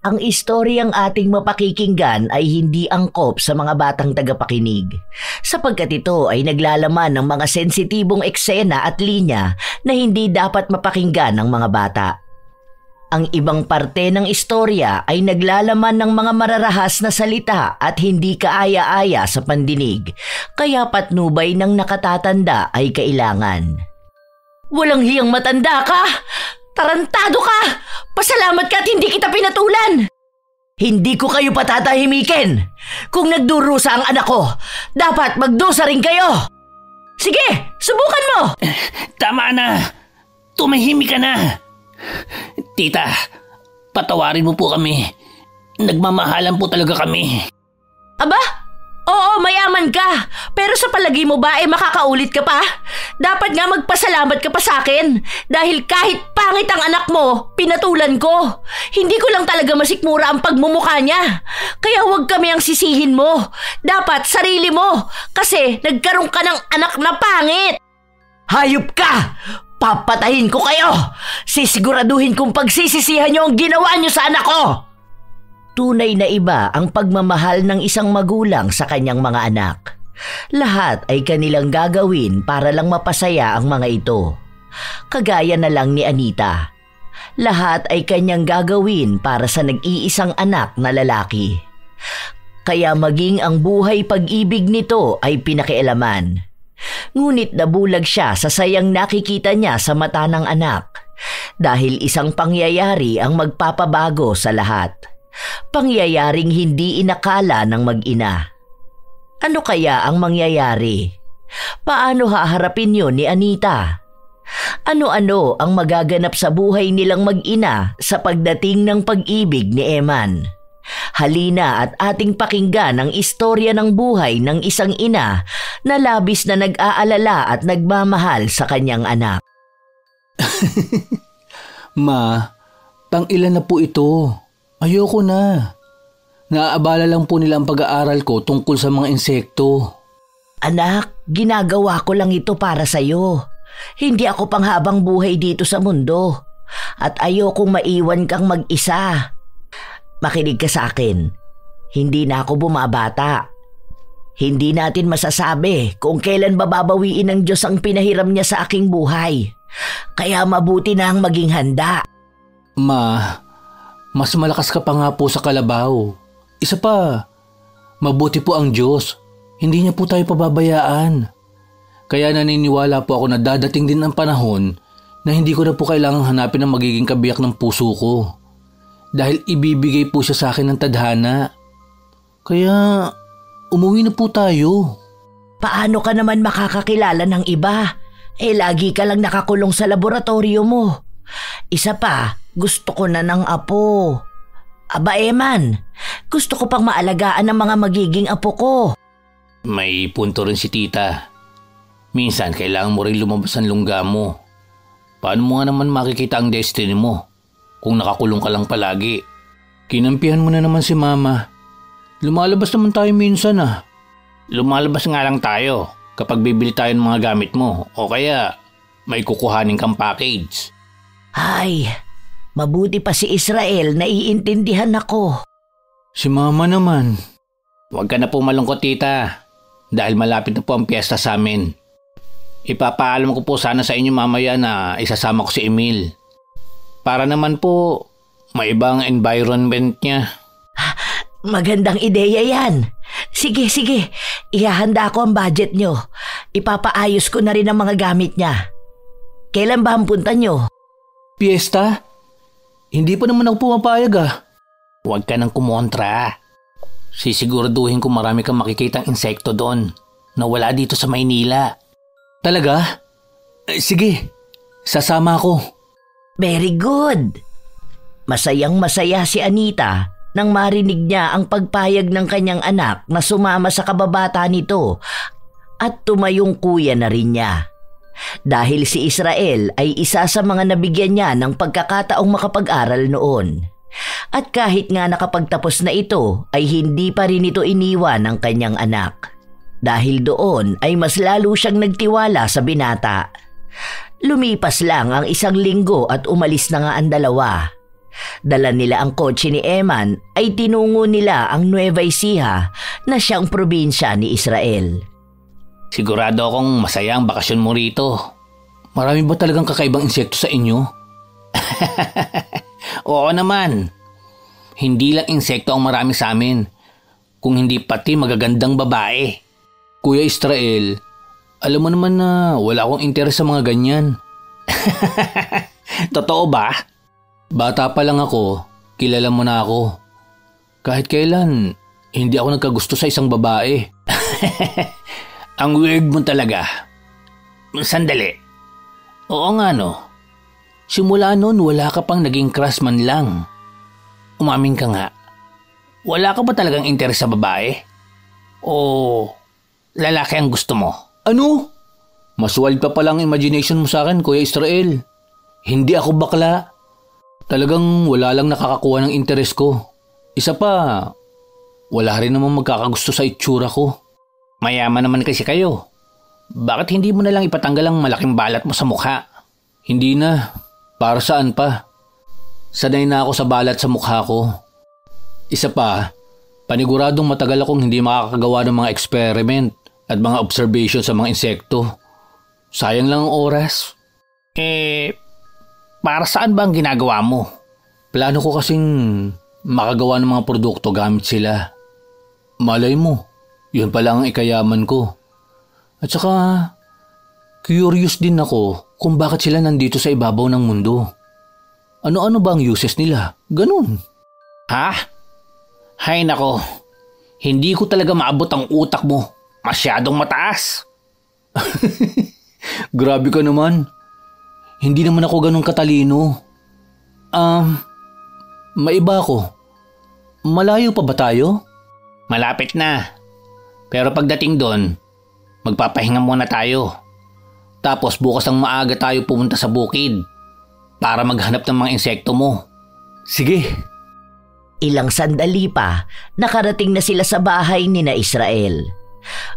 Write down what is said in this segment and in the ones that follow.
Ang istoryang ating mapakikinggan ay hindi angkop sa mga batang tagapakinig, sapagkat ito ay naglalaman ng mga sensitibong eksena at linya na hindi dapat mapakinggan ng mga bata. Ang ibang parte ng istorya ay naglalaman ng mga mararahas na salita at hindi kaaya-aya sa pandinig, kaya patnubay ng nakatatanda ay kailangan. Walang hiyang matanda ka! Tarantado ka! Pasalamat ka at hindi kita pinatulan! Hindi ko kayo patatahimikin! Kung nagdurusa ang anak ko, dapat magdusa rin kayo! Sige, subukan mo! Tama na! Tumahimik ka na! Tita, patawarin mo po kami. Nagmamahalan po talaga kami. Aba? Oo, mayaman ka. Pero sa palagi mo ba makakaulit ka pa? Dapat nga magpasalamat ka pa sa akin. Dahil kahit pangit ang anak mo, pinatulan ko. Hindi ko lang talaga masikmura ang pagmumukha niya. Kaya huwag kami ang sisihin mo. Dapat sarili mo. Kasi nagkaroon ka ng anak na pangit. Hayop ka! Papatayin ko kayo! Sisiguraduhin kong pagsisisihan niyo ang ginawa niyo sa anak ko! Tunay na iba ang pagmamahal ng isang magulang sa kanyang mga anak. Lahat ay kanilang gagawin para lang mapasaya ang mga ito. Kagaya na lang ni Anita. Lahat ay kanyang gagawin para sa nag-iisang anak na lalaki. Kaya maging ang buhay pag-ibig nito ay pinakialaman. Ngunit nabulag siya sa sayang nakikita niya sa mata ng anak dahil isang pangyayari ang magpapabago sa lahat. Pangyayaring hindi inakala ng mag-ina. Ano kaya ang mangyayari? Paano haharapin yun ni Anita? Ano-ano ang magaganap sa buhay nilang mag-ina sa pagdating ng pag-ibig ni Eman? Halina at ating pakinggan ang istorya ng buhay ng isang ina na labis na nag-aalala at nagmamahal sa kanyang anak. Ma, pang-ilan na po ito? Ayoko na. Naaabala lang po nila ang pag-aaral ko tungkol sa mga insekto. Anak, ginagawa ko lang ito para sa'yo. Hindi ako panghabang buhay dito sa mundo. At ayokong maiwan kang mag-isa. Makinig ka sa akin. Hindi na ako bumabata. Hindi natin masasabi kung kailan bababawiin ng Diyos ang pinahiram niya sa aking buhay. Kaya mabuti na ang maging handa. Ma, mas malakas ka pa nga po sa kalabaw. Isa pa, mabuti po ang Diyos. Hindi niya po tayo pababayaan. Kaya naniniwala po ako na dadating din ang panahon na hindi ko na po kailangang hanapin ang magiging kabiyak ng puso ko. Dahil ibibigay po siya sa akin ng tadhana. Kaya umuwi na po tayo. Paano ka naman makakakilala ng iba? Lagi ka lang nakakulong sa laboratorio mo. Isa pa, gusto ko na ng apo. Aba Eman, gusto ko pang maalagaan ang mga magiging apo ko. May punto rin si tita. Minsan kailangan mo rin lumabas ang lungga mo. Paano mo nga naman makikita ang destiny mo kung nakakulong ka lang palagi? Kinampihan mo na naman si Mama. Lumalabas naman tayo minsan ah. Lumalabas nga lang tayo kapag bibili tayo ng mga gamit mo o kaya may kukuhanin kang package. Ay, mabuti pa si Israel na iintindihan ako. Si Mama naman. Huwag ka na po malungkot tita dahil malapit na po ang piyesta sa amin. Ipapaalam ko po sana sa inyo mamaya na isasama ko si Emil. Para naman po may ibang environment niya. Magandang ideya yan. Sige, ihahanda ko ang budget nyo. Ipapaayos ko na rin ang mga gamit niya. Kailan ba ang punta nyo? Piyesta? Hindi pa naman ako pumapayag ah. Huwag ka nang kumontra. Sisiguraduhin ko marami kang makikitang insekto doon na wala dito sa Maynila. Talaga? Sige, sasama ako. Very good. Masayang-masaya si Anita nang marinig niya ang pagpayag ng kanyang anak na sumama sa kababata nito at tumayong kuya na rin niya. Dahil si Israel ay isa sa mga nabigyan niya ng pagkakataong makapag-aral noon. At kahit nga nakapagtapos na ito ay hindi pa rin ito iniwan ng kanyang anak. Dahil doon ay mas lalo siyang nagtiwala sa binata. Lumipas lang ang 1 linggo at umalis na nga ang dalawa. Dala nila ang kotse ni Eman ay tinungo nila ang Nueva Ecija na siyang probinsya ni Israel. Sigurado akong masaya ang bakasyon mo rito. Marami ba talagang kakaibang insekto sa inyo? Oo naman. Hindi lang insekto ang marami sa amin, kung hindi pati magagandang babae. Kuya Israel, alam mo naman na wala akong interes sa mga ganyan. Totoo ba? Bata pa lang ako, kilala mo na ako. Kahit kailan, hindi ako nagkagusto sa isang babae. Ang weird mo talaga. Sandali. Oo nga no. Simula noon wala ka pang naging crush man lang. Umamin ka nga. Wala ka ba talagang interes sa babae? O lalaki ang gusto mo? Ano? Mas wild pa palang imagination mo sa akin, Kuya Israel. Hindi ako bakla. Talagang wala lang nakakakuha ng interes ko. Isa pa, wala rin namang magkakagusto sa itsura ko. Mayaman naman kasi kayo. Bakit hindi mo na lang ipatanggal ang malaking balat mo sa mukha? Hindi na. Para saan pa? Sanay na ako sa balat sa mukha ko. Isa pa, paniguradong matagal akong hindi makakagawa ng mga experiment at mga observation sa mga insekto. Sayang lang ang oras. Para saan ba ang ginagawa mo? Plano ko kasing makagawa ng mga produkto gamit sila. Malay mo, yun pala ang ikayaman ko. At saka, curious din ako kung bakit sila nandito sa ibabaw ng mundo. Ano-ano ba ang uses nila? Ganun. Ha? Hay nako, hindi ko talaga maabot ang utak mo. Masyadong mataas. Grabe ka naman. Hindi naman ako ganun katalino. Maiba ako. Malayo pa ba tayo? Malapit na. Pero pagdating doon, magpapahinga muna tayo. Tapos bukas ng maaga tayo pumunta sa bukid para maghanap ng mga insekto mo. Sige. Ilang sandali pa, nakarating na sila sa bahay ni na Israel.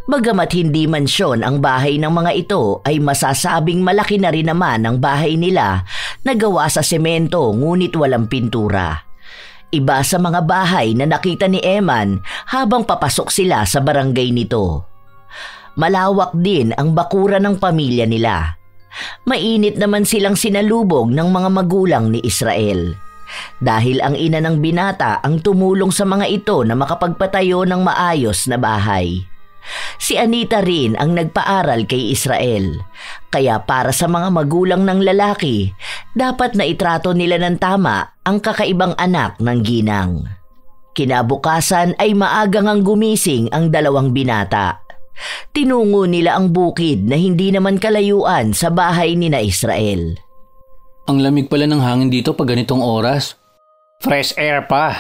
Bagamat hindi mansyon ang bahay ng mga ito, ay masasabing malaki na rin naman ang bahay nila na gawa sa semento ngunit walang pintura. Iba sa mga bahay na nakita ni Eman habang papasok sila sa barangay nito. Malawak din ang bakuran ng pamilya nila. Mainit naman silang sinalubong ng mga magulang ni Israel. Dahil ang ina ng binata ang tumulong sa mga ito na makapagpatayo ng maayos na bahay. Si Anita rin ang nagpaaral kay Israel. Kaya para sa mga magulang ng lalaki, dapat na itrato nila ng tama ang kakaibang anak ng ginang. Kinabukasan ay maagang ang gumising ang dalawang binata. Tinungo nila ang bukid na hindi naman kalayuan sa bahay ni na Israel. Ang lamig pala ng hangin dito pag ganitong oras. Fresh air pa.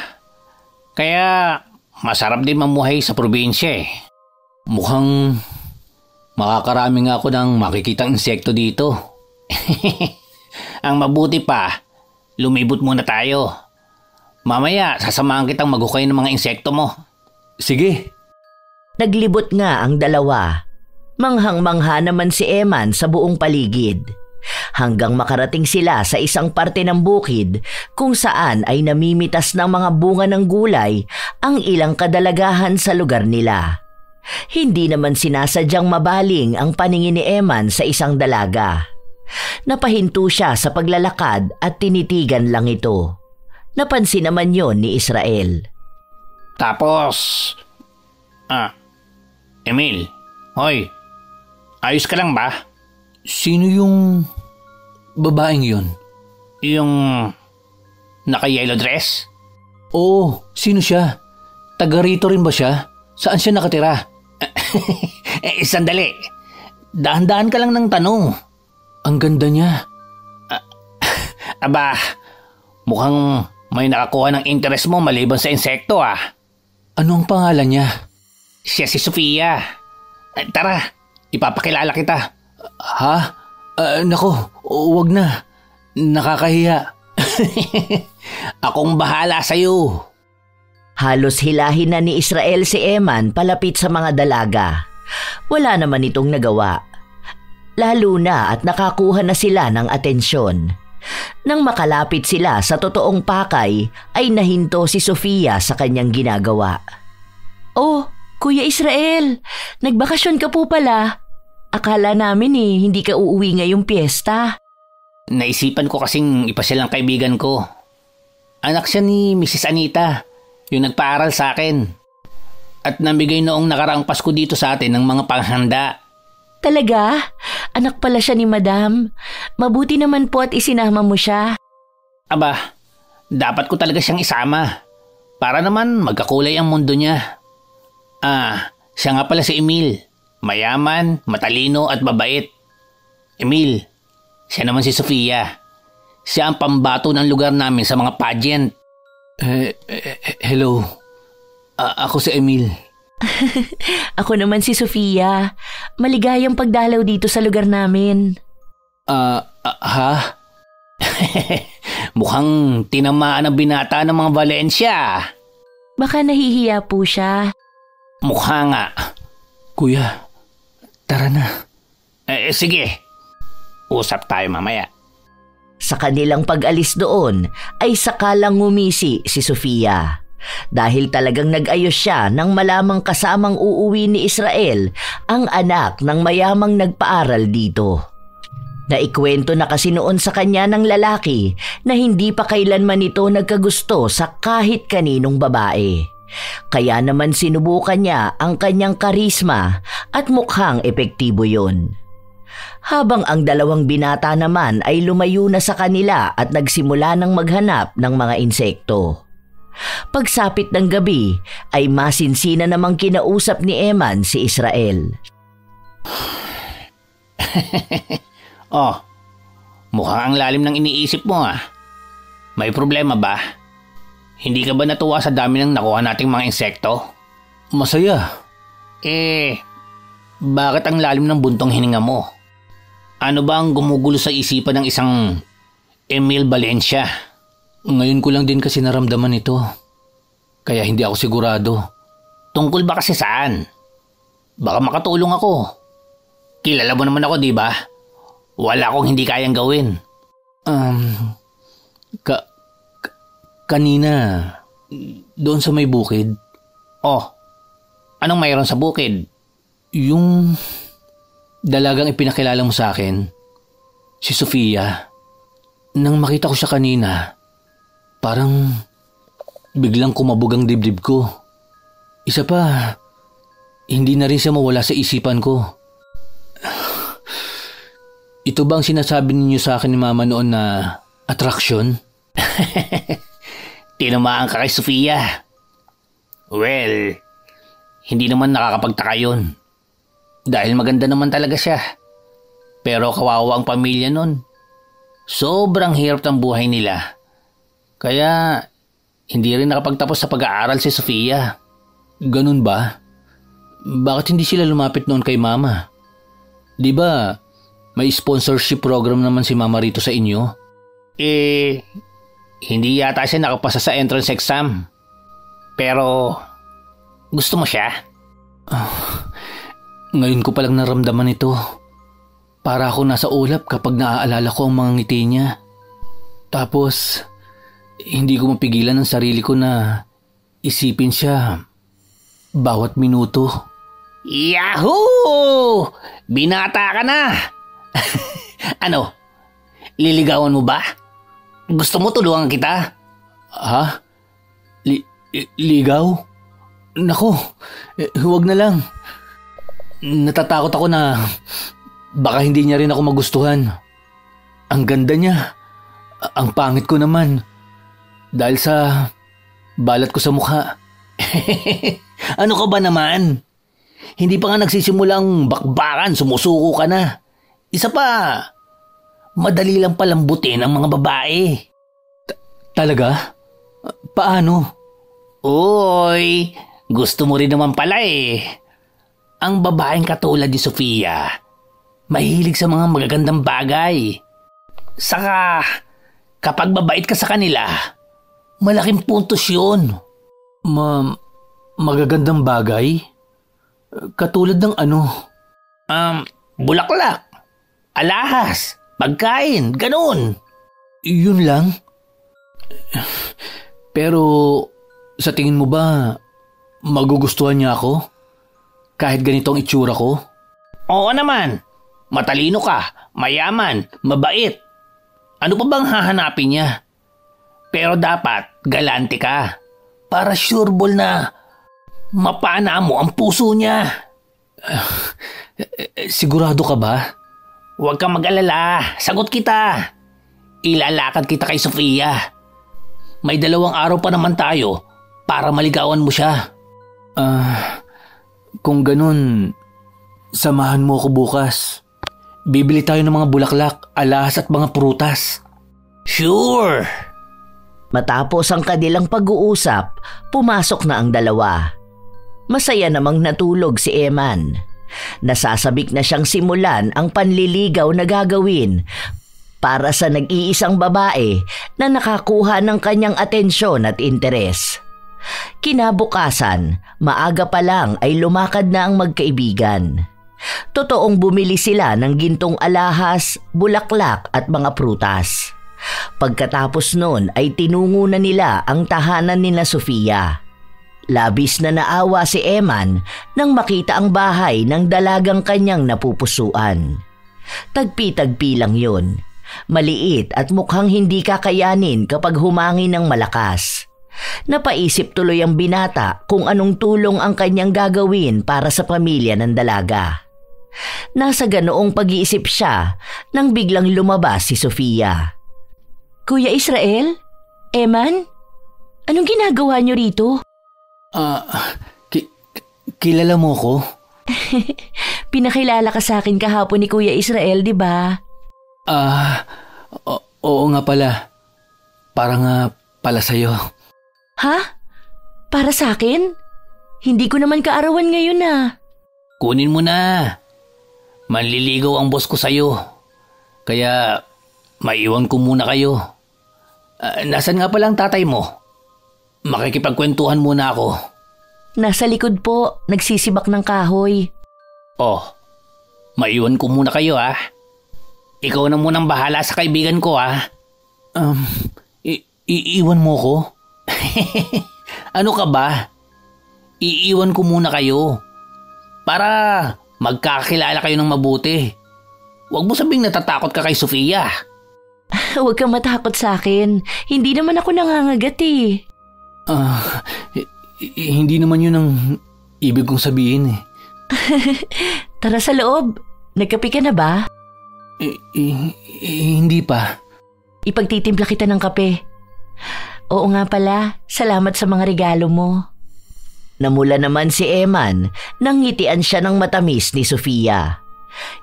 Kaya masarap din mamuhay sa probinsya eh. Mukhang makakarami nga ako ng makikitang insekto dito. Ang mabuti pa, lumibot muna tayo. Mamaya, sasamahan kitang maghukay ng mga insekto mo. Sige. Naglibot nga ang dalawa. Manghang-mangha naman si Eman sa buong paligid. Hanggang makarating sila sa isang parte ng bukid kung saan ay namimitas ng mga bunga ng gulay ang ilang kadalagahan sa lugar nila. Hindi naman sinasadyang mabaling ang paningin ni Eman sa isang dalaga. Napahinto siya sa paglalakad at tinitigan lang ito. Napansin naman yon ni Israel. Tapos, Emil, hoy, ayos ka lang ba? Sino yung babaeng yun? Yung naka-yellow dress? Oo, sino siya? Taga rito rin ba siya? Saan siya nakatira? Sandali. Dahan-dahan ka lang ng tanong. Ang ganda niya. Aba, mukhang may nakakuha ng interest mo maliban sa insekto ah. Ano ang pangalan niya? Siya si Sofia. Tara, ipapakilala kita. Ha? Nako, wag na. Nakakahiya. Akong bahala sa'yo. Halos hilahin na ni Israel si Eman palapit sa mga dalaga. Wala naman itong nagawa. Lalo na at nakakuha na sila ng atensyon. Nang makalapit sila sa totoong pakay, ay nahinto si Sofia sa kanyang ginagawa. Oh, Kuya Israel, nagbakasyon ka po pala. Akala namin hindi ka uuwi ngayong piyesta. Naisipan ko kasing ipasyal ang kaibigan ko. Anak siya ni Mrs. Anita, yung nagpaaral sa akin. At nabigay noong nakaraang Pasko dito sa atin ng mga panghanda. Talaga? Anak pala siya ni Madam. Mabuti naman po at isinama mo siya. Aba, dapat ko talaga siyang isama. Para naman magkakulay ang mundo niya. Siya nga pala si Emil. Mayaman, matalino at mabait. Emil, siya naman si Sofia. Siya ang pambato ng lugar namin sa mga pageant. Hello. Ako si Emil. Ako naman si Sofia. Maligayang pagdalaw dito sa lugar namin. Ha? Mukhang tinamaan ang binata ng mga Valencia. Baka nahihiya po siya. Mukha nga. Kuya, tara na. Sige. Usap tayo mamaya. Sa kanilang pag-alis doon ay sakalang ngumisi si Sofia. Dahil talagang nag-ayos siya nang malamang kasamang uuwi ni Israel ang anak ng mayamang nagpaaral dito. Naikwento na kasi noon sa kanya ng lalaki na hindi pa kailanman ito nagkagusto sa kahit kaninong babae. Kaya naman sinubukan niya ang kanyang karisma at mukhang epektibo yun. Habang ang dalawang binata naman ay lumayo na sa kanila at nagsimula ng maghanap ng mga insekto. Pagsapit ng gabi ay masinsina namang kinausap ni Eman si Israel. Mukhang ang lalim ng iniisip mo . May problema ba? Hindi ka ba natuwa sa dami ng nakuha nating mga insekto? Masaya. Bakit ang lalim ng buntong hininga mo? Ano ba ang gumugulo sa isipan ng isang Emil Valencia? Ngayon ko lang din kasi naramdaman ito. Kaya hindi ako sigurado. Tungkol ba kasi saan? Baka makatulong ako. Kilala mo naman ako, di ba? Wala akong hindi kayang gawin. Kanina, doon sa may bukid. Anong mayroon sa bukid? Yung dalagang ipinakilala mo sa akin, si Sofia. Nang makita ko siya kanina, parang biglang kumabog ang dibdib ko. Isa pa, hindi na rin siya mawala sa isipan ko. Ito ba ang sinasabi ninyo sa akin ni Mama noon na attraction? Tinamaan ka kay Sofia. Well, hindi naman nakakapagtaka yun. Dahil maganda naman talaga siya. Pero kawawa ang pamilya nun. Sobrang hirap ng buhay nila. Kaya hindi rin nakapagtapos sa pag-aaral si Sofia. Ganun ba? Bakit hindi sila lumapit noon kay Mama? Di ba may sponsorship program naman si Mama rito sa inyo? Hindi yata siya nakapasa sa entrance exam. Pero gusto mo siya? Ngayon ko palang naramdaman ito. Para ako nasa ulap kapag naaalala ko ang mga ngiti niya. Tapos, hindi ko mapigilan ang sarili ko na isipin siya bawat minuto. Yahoo! Binata ka na! Ano? Liligawan mo ba? Gusto mo tulungan kita? Ha? Ligaw? Nako, huwag na lang. Natatakot ako na baka hindi niya rin ako magustuhan. Ang ganda niya. Ang pangit ko naman. Dahil sa balat ko sa mukha. Ano ka ba naman? Hindi pa nga nagsisimulang bakbakan, sumusuko ka na. Isa pa, madali lang palambutin ang mga babae. Talaga? Paano? Uy, gusto mo rin naman pala . Ang babaeng katulad ni Sofia, mahilig sa mga magagandang bagay. Saka, kapag mabait ka sa kanila, malaking puntos yun. Magagandang bagay? Katulad ng ano? Bulaklak, alahas, pagkain, ganun. Yun lang? Pero sa tingin mo ba magugustuhan niya ako? Kahit ganitong itsura ko? Oo naman. Matalino ka, mayaman, mabait. Ano pa bang hahanapin niya? Pero dapat galante ka. Para sureball na mapana mo ang puso niya. Sigurado ka ba? Huwag kang mag-alala. Sagot kita. Ilalakad kita kay Sofia. May 2 araw pa naman tayo para maligawan mo siya. Kung ganun, samahan mo ako bukas. Bibili tayo ng mga bulaklak, alahas at mga prutas. Sure! Matapos ang kanilang pag-uusap, pumasok na ang dalawa. Masaya namang natulog si Eman. Nasasabik na siyang simulan ang panliligaw na gagawin para sa nag-iisang babae na nakakuha ng kanyang atensyon at interes. Kinabukasan, maaga pa lang ay lumakad na ang magkaibigan. Totoong bumili sila ng gintong alahas, bulaklak at mga prutas. Pagkatapos nun ay tinungo na nila ang tahanan ni na Sofia. Labis na naawa si Eman nang makita ang bahay ng dalagang kanyang napupusuan. Tagpi-tagpi lang yun. Maliit at mukhang hindi kakayanin kapag humangin ng malakas. Napaisip tuloy ang binata kung anong tulong ang kanyang gagawin para sa pamilya ng dalaga. Nasa ganoong pag-iisip siya nang biglang lumabas si Sofia. Kuya Israel? Eman? Anong ginagawa niyo rito? Kilala mo ko? Pinakilala ka sa akin kahapon ni Kuya Israel, di ba? Oo nga pala. Para nga pala sa'yo. Ha? Para sa akin? Hindi ko naman kaarawan ngayon Kunin mo na. Manliligaw ang boss ko sa'yo. Kaya maiwan ko muna kayo. Nasaan nga palang tatay mo? Makikipagkwentuhan muna ako. Nasa likod po, nagsisibak ng kahoy. Oh, maiwan ko muna kayo Ikaw na munang bahala sa kaibigan ko Iiwan mo ko? Ano ka ba? Iiwan ko muna kayo. Para magkakilala kayo ng mabuti. Huwag mo sabing natatakot ka kay Sofia. Huwag kang matakot sa akin. Hindi naman ako nangangagat Hindi naman yun ang ibig kong sabihin Tara sa loob. Nagkape ka na ba? Hindi pa. Ipagtitimpla kita ng kape. Oo nga pala, salamat sa mga regalo mo. Namula naman si Eman nang ngitian siya ng matamis ni Sofia.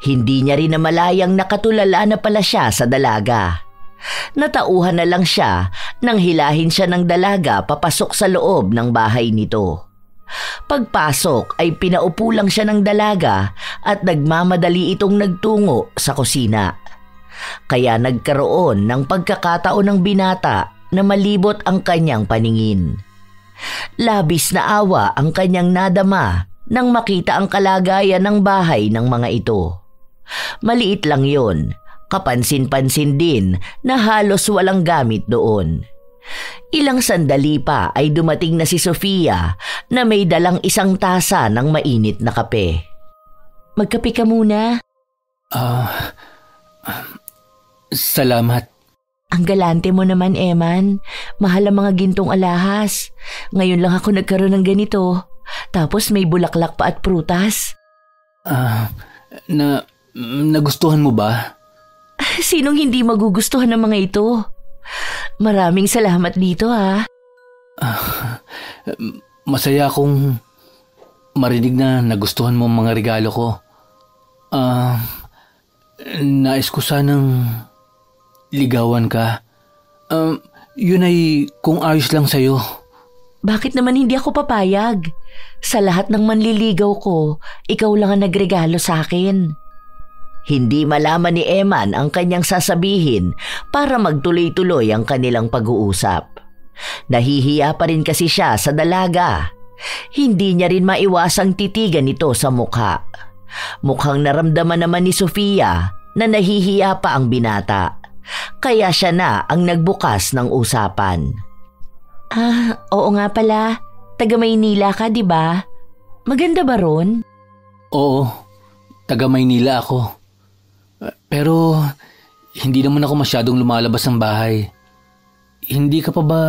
Hindi niya rin namalayang nakatulala na pala siya sa dalaga. Natauhan na lang siya nang hilahin siya ng dalaga papasok sa loob ng bahay nito. Pagpasok ay pinaupo lang siya ng dalaga at nagmamadali itong nagtungo sa kusina. Kaya nagkaroon ng pagkakataon ng binata na malibot ang kanyang paningin. Labis na awa ang kanyang nadama nang makita ang kalagayan ng bahay ng mga ito. Maliit lang yon, kapansin-pansin din na halos walang gamit doon. Ilang sandali pa ay dumating na si Sofia na may dalang isang tasa ng mainit na kape. Magkape ka muna. Salamat. Ang galante mo naman, Eman. Mahal ang mga gintong alahas. Ngayon lang ako nagkaroon ng ganito. Tapos may bulaklak pa at prutas. Nagustuhan mo ba? Sinong hindi magugustuhan ng mga ito? Maraming salamat dito Masaya akong marinig na nagustuhan mo ang mga regalo ko. Nais ko sanang ligawan ka. Yun ay kung ayos lang sa'yo. Bakit naman hindi ako papayag? Sa lahat ng manliligaw ko, ikaw lang ang nagregalo sa akin. Hindi malaman ni Eman ang kanyang sasabihin para magtuloy-tuloy ang kanilang pag-uusap. Nahihiya pa rin kasi siya sa dalaga. Hindi niya rin maiwasang titigan ito sa mukha. Mukhang naramdaman naman ni Sofia na nahihiya pa ang binata. Kaya siya na ang nagbukas ng usapan. Oo nga pala. Taga Maynila ka, di ba? Maganda ba ron? Oo, taga Maynila ako. Pero hindi naman ako masyadong lumalabas ng bahay. Hindi ka pa ba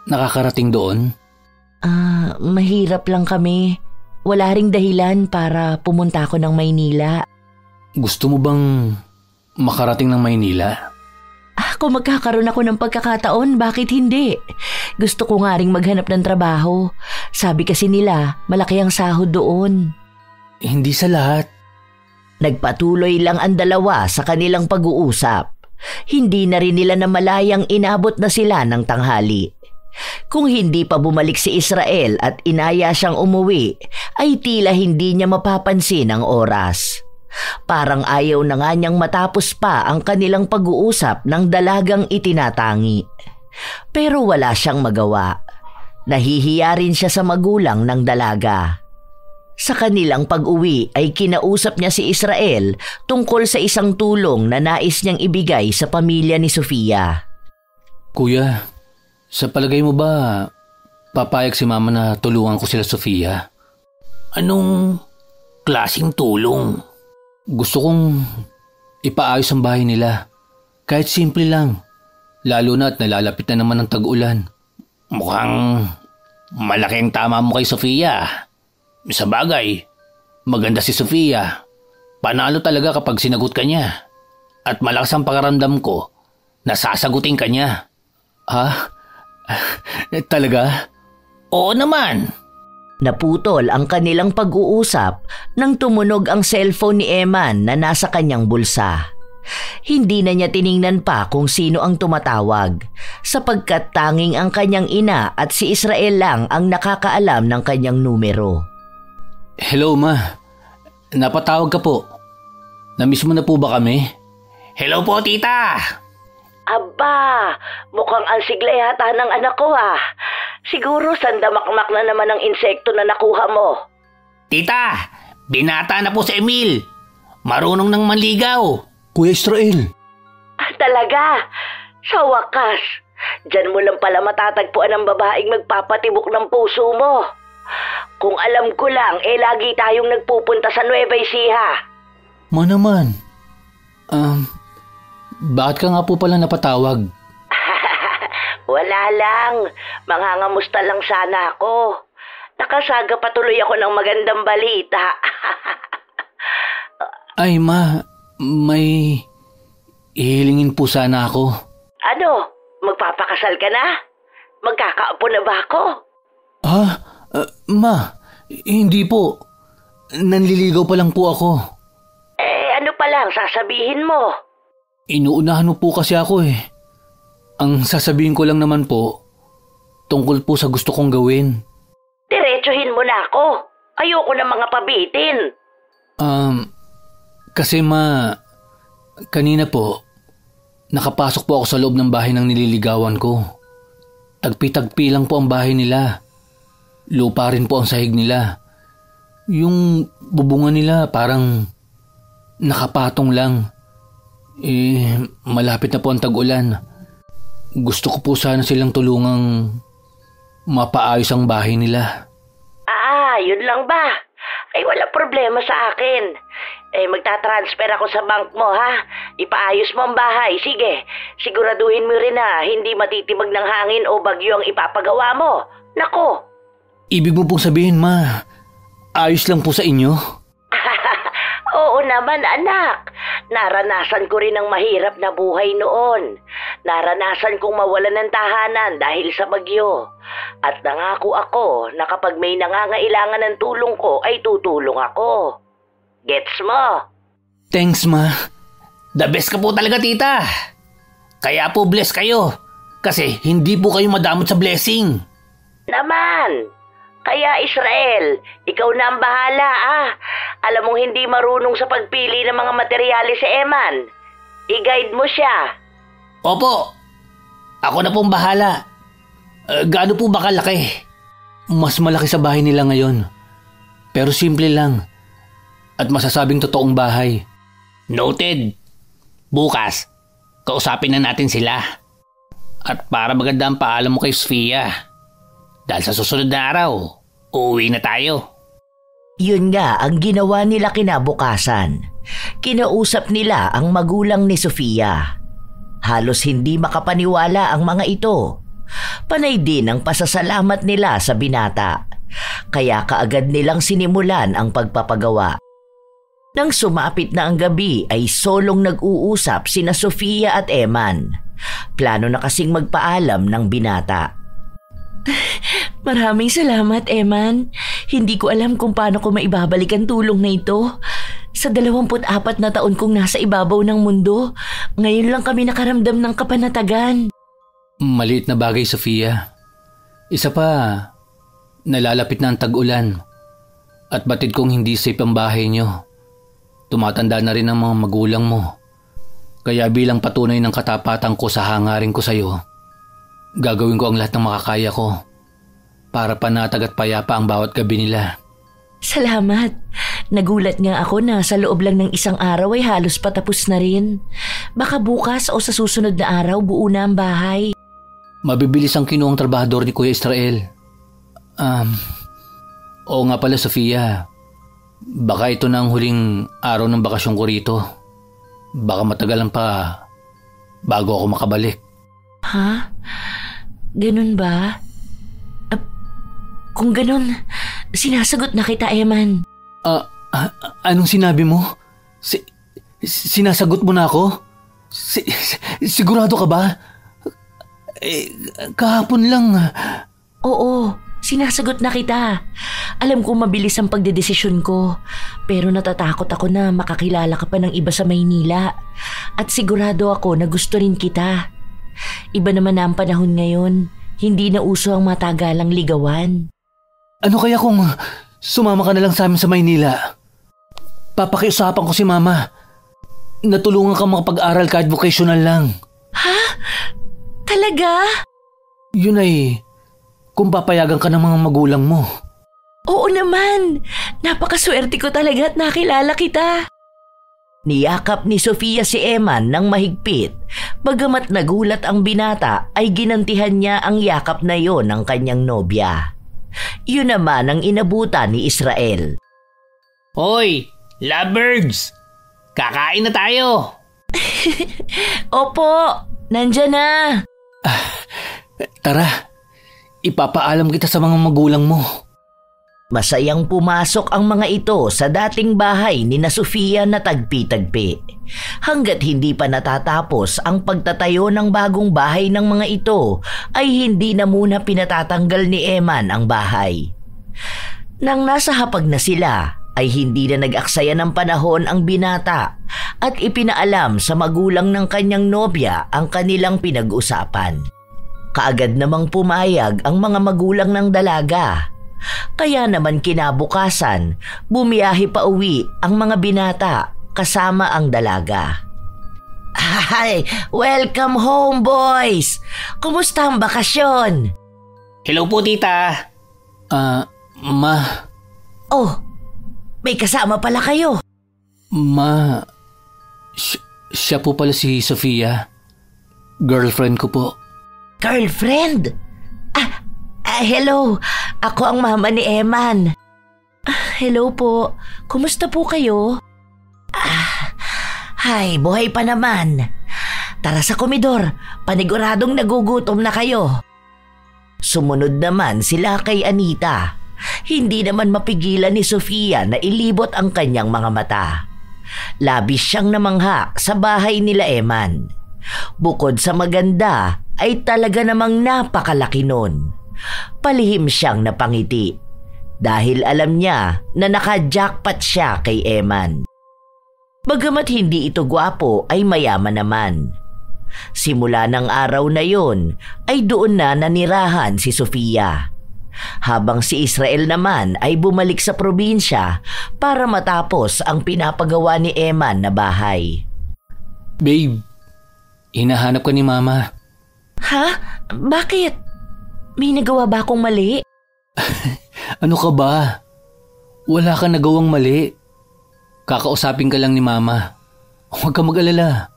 nakakarating doon? Mahirap lang kami. Wala ring dahilan para pumunta ako ng Maynila. Gusto mo bang makarating ng Maynila? Kung magkakaroon ako ng pagkakataon, bakit hindi? Gusto ko nga ring maghanap ng trabaho. Sabi kasi nila, malaki ang sahod doon. Hindi sa lahat. Nagpatuloy lang ang dalawa sa kanilang pag-uusap. Hindi na rin nila namalayang inabot na sila ng tanghali. Kung hindi pa bumalik si Israel at inaya siyang umuwi, ay tila hindi niya mapapansin ang oras. Parang ayaw na nga niyang matapos pa ang kanilang pag-uusap ng dalagang itinatangi. Pero wala siyang magawa. Nahihiya rin siya sa magulang ng dalaga. Sa kanilang pag-uwi ay kinausap niya si Israel tungkol sa isang tulong na nais niyang ibigay sa pamilya ni Sofia. Kuya, sa palagay mo ba papayag si Mama na tulungan ko sila Sofia? Anong klaseng tulong? Gusto kong ipaayos ang bahay nila. Kahit simple lang. Lalo na at nalalapit na naman ang tag-ulan. Mukhang malaki ang tama mo kay Sofia. Sa bagay, maganda si Sofia. Panalo talaga kapag sinagot ka niya. At malakas ang pakaramdam ko na sasagutin ka niya. Talaga? Oo naman. Naputol ang kanilang pag-uusap nang tumunog ang cellphone ni Eman na nasa kanyang bulsa. Hindi na niya tiningnan pa kung sino ang tumatawag, sapagkat tanging ang kanyang ina at si Israel lang ang nakakaalam ng kanyang numero. Hello, Ma. Napatawag ka po. Namiss mo na po ba kami? Hello po, tita. Aba, mukhang ang sigla yata ng anak ko Siguro sandamakmak na naman ang insekto na nakuha mo. Tita, binata na po si Emil. Marunong nang manligaw. Kuya Israel. Talaga? Sa wakas, dyan mo lang pala matatagpuan ang babaeng magpapatibok ng puso mo. Kung alam ko lang, lagi tayong nagpupunta sa Nueva Ecija. Ma naman. Bakit ka nga po pala napatawag? Wala lang. Mangangamusta lang sana ako. Nakasaga patuloy ako ng magandang balita. Ay, Ma. May ihilingin po sana ako. Ano? Magpapakasal ka na? Magkakaapo na ba ako? Ma. Hindi po. Nanliligaw pa lang po ako. Ano pa lang sasabihin mo? Inuunahan mo po kasi ako Ang sasabihin ko lang naman po, tungkol po sa gusto kong gawin. Diretsuhin mo na ako. Ayoko na mga pabitin. Kasi Ma, kanina po, nakapasok po ako sa loob ng bahay ng nililigawan ko. Tagpi-tagpi lang po ang bahay nila. Lupa rin po ang sahig nila. Yung bubungan nila parang nakapatong lang. Malapit na po ang tag-ulan. Gusto ko po sana silang tulungang mapaayos ang bahay nila. Yun lang ba? Ay, wala problema sa akin. Magta-transfer ako sa bank mo, Ipaayos mo ang bahay. Sige, siguraduhin mo rin na hindi matitibag ng hangin o bagyo ang ipapagawa mo. Nako! Ibig mo pong sabihin, Ma, ayos lang po sa inyo? Oo naman, anak. Naranasan ko rin ang mahirap na buhay noon. Naranasan kong mawalan ng tahanan dahil sa bagyo. At nangako ako na kapag may nangangailangan ng tulong ko ay tutulong ako. Gets mo? Thanks, Ma. The best ka po talaga, tita. Kaya po bless kayo. Kasi hindi po kayo madamot sa blessing. Naman. Kaya Israel, ikaw na ang bahala Alam mong hindi marunong sa pagpili ng mga materyales si Eman. I-guide mo siya. Opo. Ako na pong bahala. Gaano po ba kalaki? Mas malaki sa bahay nila ngayon. Pero simple lang. At masasabing totoong bahay. Noted. Bukas, kausapin na natin sila. At para maganda ang paalam mo kay Sofia. Dahil sa susunod na araw, uuwi na tayo. Yun nga ang ginawa nila kinabukasan. Kinausap nila ang magulang ni Sofia. Halos hindi makapaniwala ang mga ito. Panay din ang pasasalamat nila sa binata. Kaya kaagad nilang sinimulan ang pagpapagawa. Nang sumapit na ang gabi ay solong nag-uusap sina Sofia at Eman. Plano na kasing magpaalam ng binata. Maraming salamat, Eman. Hindi ko alam kung paano ko maibabalik ang tulong na ito. Sa 24 na taon kong nasa ibabaw ng mundo, ngayon lang kami nakaramdam ng kapanatagan. Maliit na bagay, Sofia. Isa pa, nalalapit na ang tag-ulan. At batid kong hindi safe ang bahay niyo. Tumatanda na rin ang mga magulang mo. Kaya bilang patunay ng katapatan ko sa hangarin ko sa iyo, gagawin ko ang lahat ng makakaya ko para panatag at payapa ang bawat gabi nila. Salamat. Nagulat nga ako na sa loob lang ng isang araw ay halos patapos na rin. Baka bukas o sa susunod na araw buo na ang bahay. Mabibilis ang kinuhang trabahador ni Kuya Israel. Oo nga pala, Sofia. Baka ito na ang huling araw ng bakasyon ko rito. Baka matagalan pa bago ako makabalik. Ha? Ganun ba? Kung ganun, sinasagot na kita, Eman. Anong sinabi mo? Sinasagot mo na ako? Sigurado ka ba? Kahapon lang. Oo, sinasagot na kita. Alam ko mabilis ang pagdedesisyon ko, pero natatakot ako na makakilala ka pa ng iba sa Maynila. At sigurado ako na gusto rin kita. Iba naman na ang panahon ngayon. Hindi na uso ang matagalang ligawan. Ano kaya kung sumama ka na lang sa amin sa Maynila? Papakiusapan ko si Mama. Natulungan ka makapag-aral kahit vocational lang. Ha? Talaga? Yun ay kung papayagan ka ng mga magulang mo. Oo naman. Napakaswerte ko talaga at nakilala kita. Niyakap ni Sofia si Eman ng mahigpit. Bagamat nagulat ang binata ay ginantihan niya ang yakap na yon ng kanyang nobya. Yun naman ang inabutan ni Israel. Hoy, lovebirds! Kakain na tayo! Opo, nandyan na. Tara, ipapaalam kita sa mga magulang mo. Masayang pumasok ang mga ito sa dating bahay ni na Sofia na tagpi-tagpi. Hanggat hindi pa natatapos ang pagtatayo ng bagong bahay ng mga ito, ay hindi na muna pinatatanggal ni Eman ang bahay. Nang nasa hapag na sila, ay hindi na nag-aksaya ng panahon ang binata at ipinaalam sa magulang ng kanyang nobya ang kanilang pinag-usapan. Kaagad namang pumayag ang mga magulang ng dalaga. Kaya naman kinabukasan, bumiyahe pa uwi ang mga binata kasama ang dalaga. Hi! Welcome home, boys! Kumusta ang bakasyon? Hello po, tita. Ma. Oh, may kasama pala kayo. Ma, siya po pala si Sofia. Girlfriend ko po. Girlfriend? Hello. Ako ang mama ni Eman. Hello po. Kumusta po kayo? Hay, buhay pa naman. Tara sa komedor. Paniguradong nagugutom na kayo. Sumunod naman sila kay Anita. Hindi naman mapigilan ni Sofia na ilibot ang kanyang mga mata. Labis siyang namangha sa bahay nila Eman. Bukod sa maganda, ay talaga namang napakalaki nun. Palihim siyang napangiti dahil alam niya na naka-jackpot siya kay Eman. Bagamat hindi ito gwapo ay mayaman naman. Simula ng araw na yon ay doon na nanirahan si Sofia. Habang si Israel naman ay bumalik sa probinsya para matapos ang pinapagawa ni Eman na bahay. Babe, hinahanap ka ni Mama. Ha? Bakit? May nagawa ba akong mali? Ano ka ba? Wala kang nagawang mali. Kakausapin ka lang ni Mama. Huwag ka mag-alala.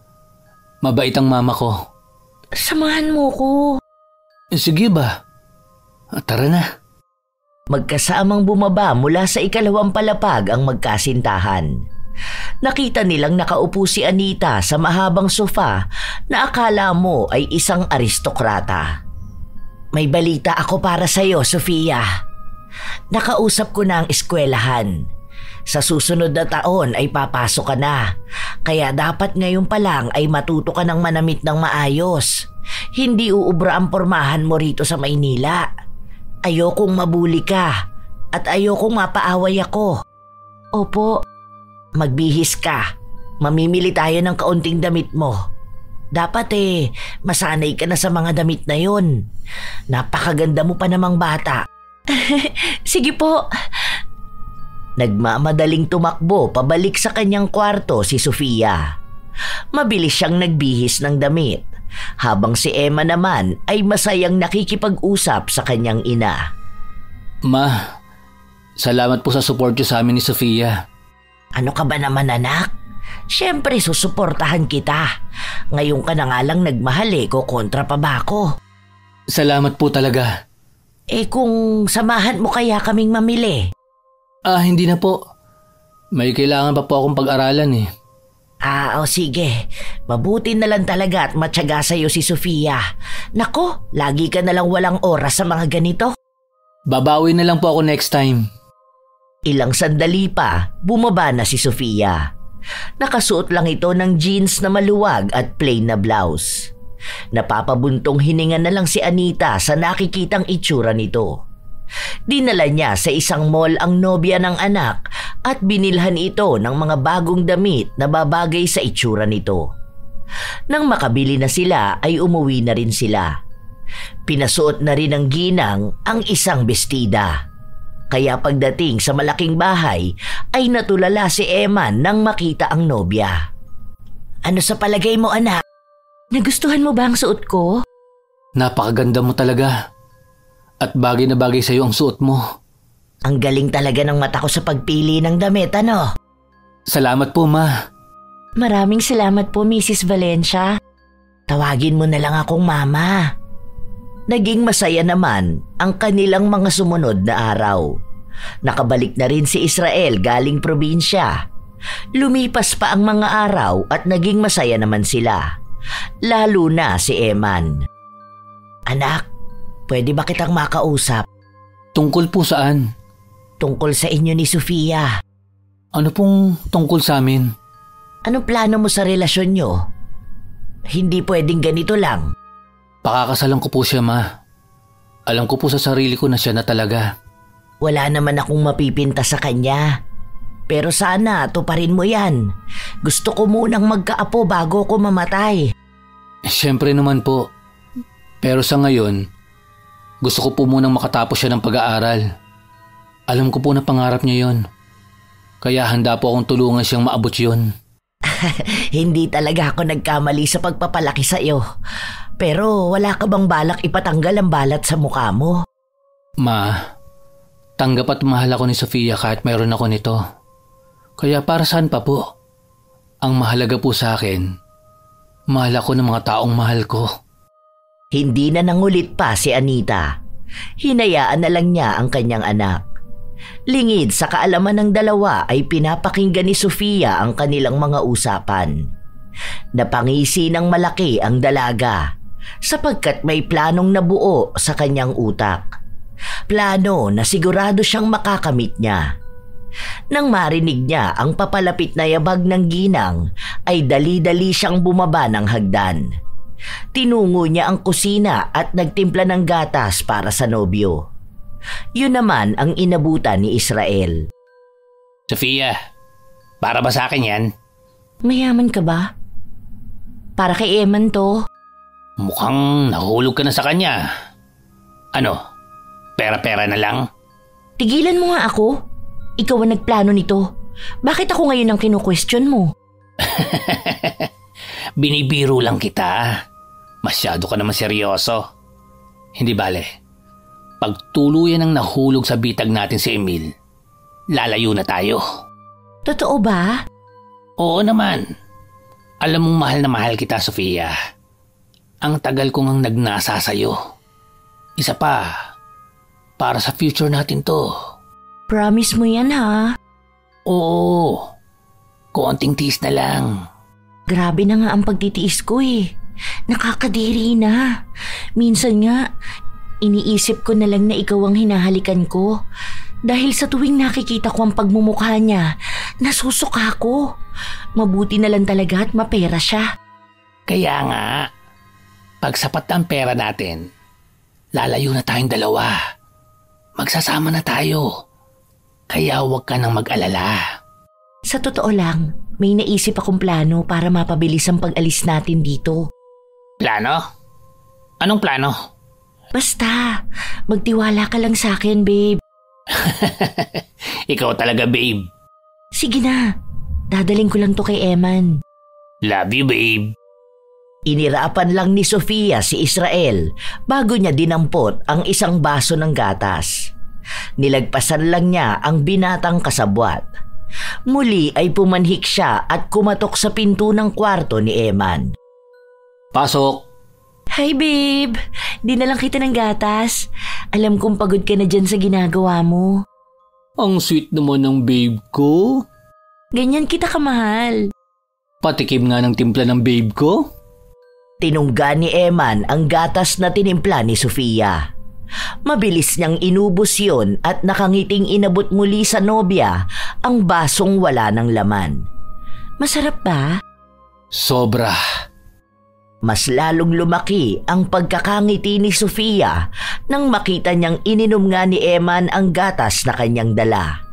Mabait ang mama ko. Samahan mo ko. Sige ba? Tara na. Magkasamang bumaba mula sa ikalawang palapag ang magkasintahan. Nakita nilang nakaupo si Anita sa mahabang sofa na akala mo ay isang aristokrata. May balita ako para sa iyo, Sofia. Nakausap ko na ang eskwelahan. Sa susunod na taon ay papasok ka na. Kaya dapat ngayon pa lang ay matuto ka ng manamit ng maayos. Hindi uubra ang pormahan mo rito sa Maynila. Ayokong mabuli ka at ayokong mapaaway ako. Opo, magbihis ka. Mamimili tayo ng kaunting damit mo. Dapat masanay ka na sa mga damit na yon. Napakaganda mo pa namang bata. Sige po. Nagmamadaling tumakbo pabalik sa kanyang kwarto si Sofia. Mabilis siyang nagbihis ng damit, habang si Emma naman ay masayang nakikipag-usap sa kanyang ina. Ma, salamat po sa support niyo sa amin ni Sofia. Ano ka ba naman, anak? Siyempre susuportahan kita. Ngayon ka na nga lang nagmahal kukontra pa ba ako? Salamat po talaga. Kung samahan mo kaya kaming mamili? Hindi na po. May kailangan pa po akong pag-aralan O sige. Mabuti na lang talaga at matyaga sa'yo si Sofia. Nako, lagi ka na lang walang oras sa mga ganito. Babawi na lang po ako next time. Ilang sandali pa, bumaba na si Sofia. Nakasuot lang ito ng jeans na maluwag at plain na blouse. Napapabuntong hininga na lang si Anita sa nakikitang itsura nito. Dinala niya sa isang mall ang nobya ng anak at binilhan ito ng mga bagong damit na babagay sa itsura nito. Nang makabili na sila ay umuwi na rin sila. Pinasuot na rin ng ginang ang isang bestida. Kaya pagdating sa malaking bahay ay natulala si Emma nang makita ang nobya. Ano sa palagay mo, anak? Nagustuhan mo ba ang suot ko? Napakaganda mo talaga. At bagay na bagay sa iyo ang suot mo. Ang galing talaga ng mata ko sa pagpili ng damit, ano? Salamat po, Ma. Maraming salamat po, Mrs. Valencia. Tawagin mo na lang akong mama. Naging masaya naman ang kanilang mga sumunod na araw. Nakabalik na rin si Israel galing probinsya. Lumipas pa ang mga araw at naging masaya naman sila. Lalo na si Eman. Anak, pwede ba kitang makausap? Tungkol po saan? Tungkol sa inyo ni Sofia. Ano pong tungkol sa amin? Anong plano mo sa relasyon nyo? Hindi pwedeng ganito lang. Pakakasalan ko po siya, Ma. Alam ko po sa sarili ko na siya na talaga. Wala naman akong mapipinta sa kanya. Pero sana tuparin mo yan. Gusto ko munang magkaapo bago ko mamatay. Siyempre naman po. Pero sa ngayon, gusto ko po munang makatapos siya ng pag-aaral. Alam ko po na pangarap niya yon. Kaya handa po akong tulungan siyang maabot yon. Hindi talaga ako nagkamali sa pagpapalaki sa iyo. Pero wala ka bang balak ipatanggal ang balat sa mukha mo? Ma, tanggap at mahal ako ni Sofia kahit mayroon ako nito. Kaya para saan pa po? Ang mahalaga po sa akin, mahal ako ng mga taong mahal ko. Hindi na nangulit pa si Anita. Hinayaan na lang niya ang kanyang anak. Lingid sa kaalaman ng dalawa ay pinapakinggan ni Sofia ang kanilang mga usapan. Napangisi ng malaki ang dalaga sapagkat may planong nabuo sa kanyang utak. Plano na sigurado siyang makakamit niya. Nang marinig niya ang papalapit na yabag ng ginang ay dali-dali siyang bumaba ng hagdan. Tinungo niya ang kusina at nagtimpla ng gatas para sa nobyo. Yun naman ang inabutan ni Israel. Sofia, para ba sa akin yan? Mayaman ka ba? Para kay Eman to. Mukhang nahulog ka na sa kanya. Ano, pera-pera na lang? Tigilan mo nga ako. Ikaw ang nagplano nito. Bakit ako ngayon ang kinu-question mo? Binibiro lang kita. Masyado ka naman seryoso. Hindi bale. Pag tuluyan ang nahulog sa bitag natin si Emil, lalayo na tayo. Totoo ba? Oo naman. Alam mong mahal na mahal kita, Sofia. Ang tagal ko ngang nagnasa sa'yo. Isa pa, para sa future natin to. Promise mo yan, ha? Oo, konting tiis na lang. Grabe na nga ang pagtitiis ko eh. Nakakadiri na. Minsan nga, iniisip ko na lang na ikaw ang hinahalikan ko. Dahil sa tuwing nakikita ko ang pagmumukha niya, nasusuka ko. Mabuti na lang talaga at mapera siya. Kaya nga, pag sapat na ang pera natin, lalayo na tayong dalawa. Magsasama na tayo. Kaya huwag ka nang mag-alala. Sa totoo lang, may naisip akong plano para mapabilis ang pag-alis natin dito. Plano? Anong plano? Basta, magtiwala ka lang sa akin, babe. Ikaw talaga, babe. Sige na, dadaling ko lang to kay Eman. Love you, babe. Inirapan lang ni Sofia si Israel bago niya dinampot ang isang baso ng gatas. Nilagpasan lang niya ang binatang kasabwat. Muli ay pumanhik siya at kumatok sa pinto ng kwarto ni Eman. Pasok. Hi, babe. Di na lang kita ng gatas. Alam kong pagod ka na dyan sa ginagawa mo. Ang sweet naman ng babe ko. Ganyan kita kamahal. Patikim nga ng timpla ng babe ko. Tinungga ni Eman ang gatas na tinimpla ni Sofia. Mabilis niyang inubos yun at nakangiting inabot muli sa nobya ang basong wala ng laman. Masarap ba? Sobra. Mas lalong lumaki ang pagkakangiti ni Sofia nang makita niyang ininom nga ni Eman ang gatas na kanyang dala.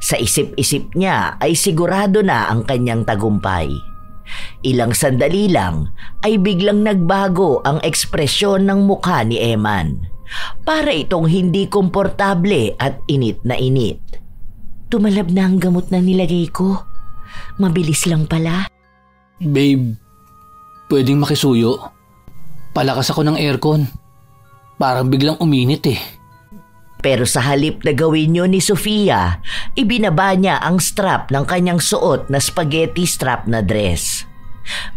Sa isip-isip niya ay sigurado na ang kanyang tagumpay. Ilang sandali lang ay biglang nagbago ang ekspresyon ng mukha ni Eman. Para itong hindi komportable at init na init. Tumalab na ang gamot na nilagay ko. Mabilis lang pala. Babe, pwedeng makisuyo? Palakas ako ng aircon. Parang biglang uminit eh. Pero sa halip na gawin yun ni Sofia, ibinaba niya ang strap ng kanyang suot na spaghetti strap na dress.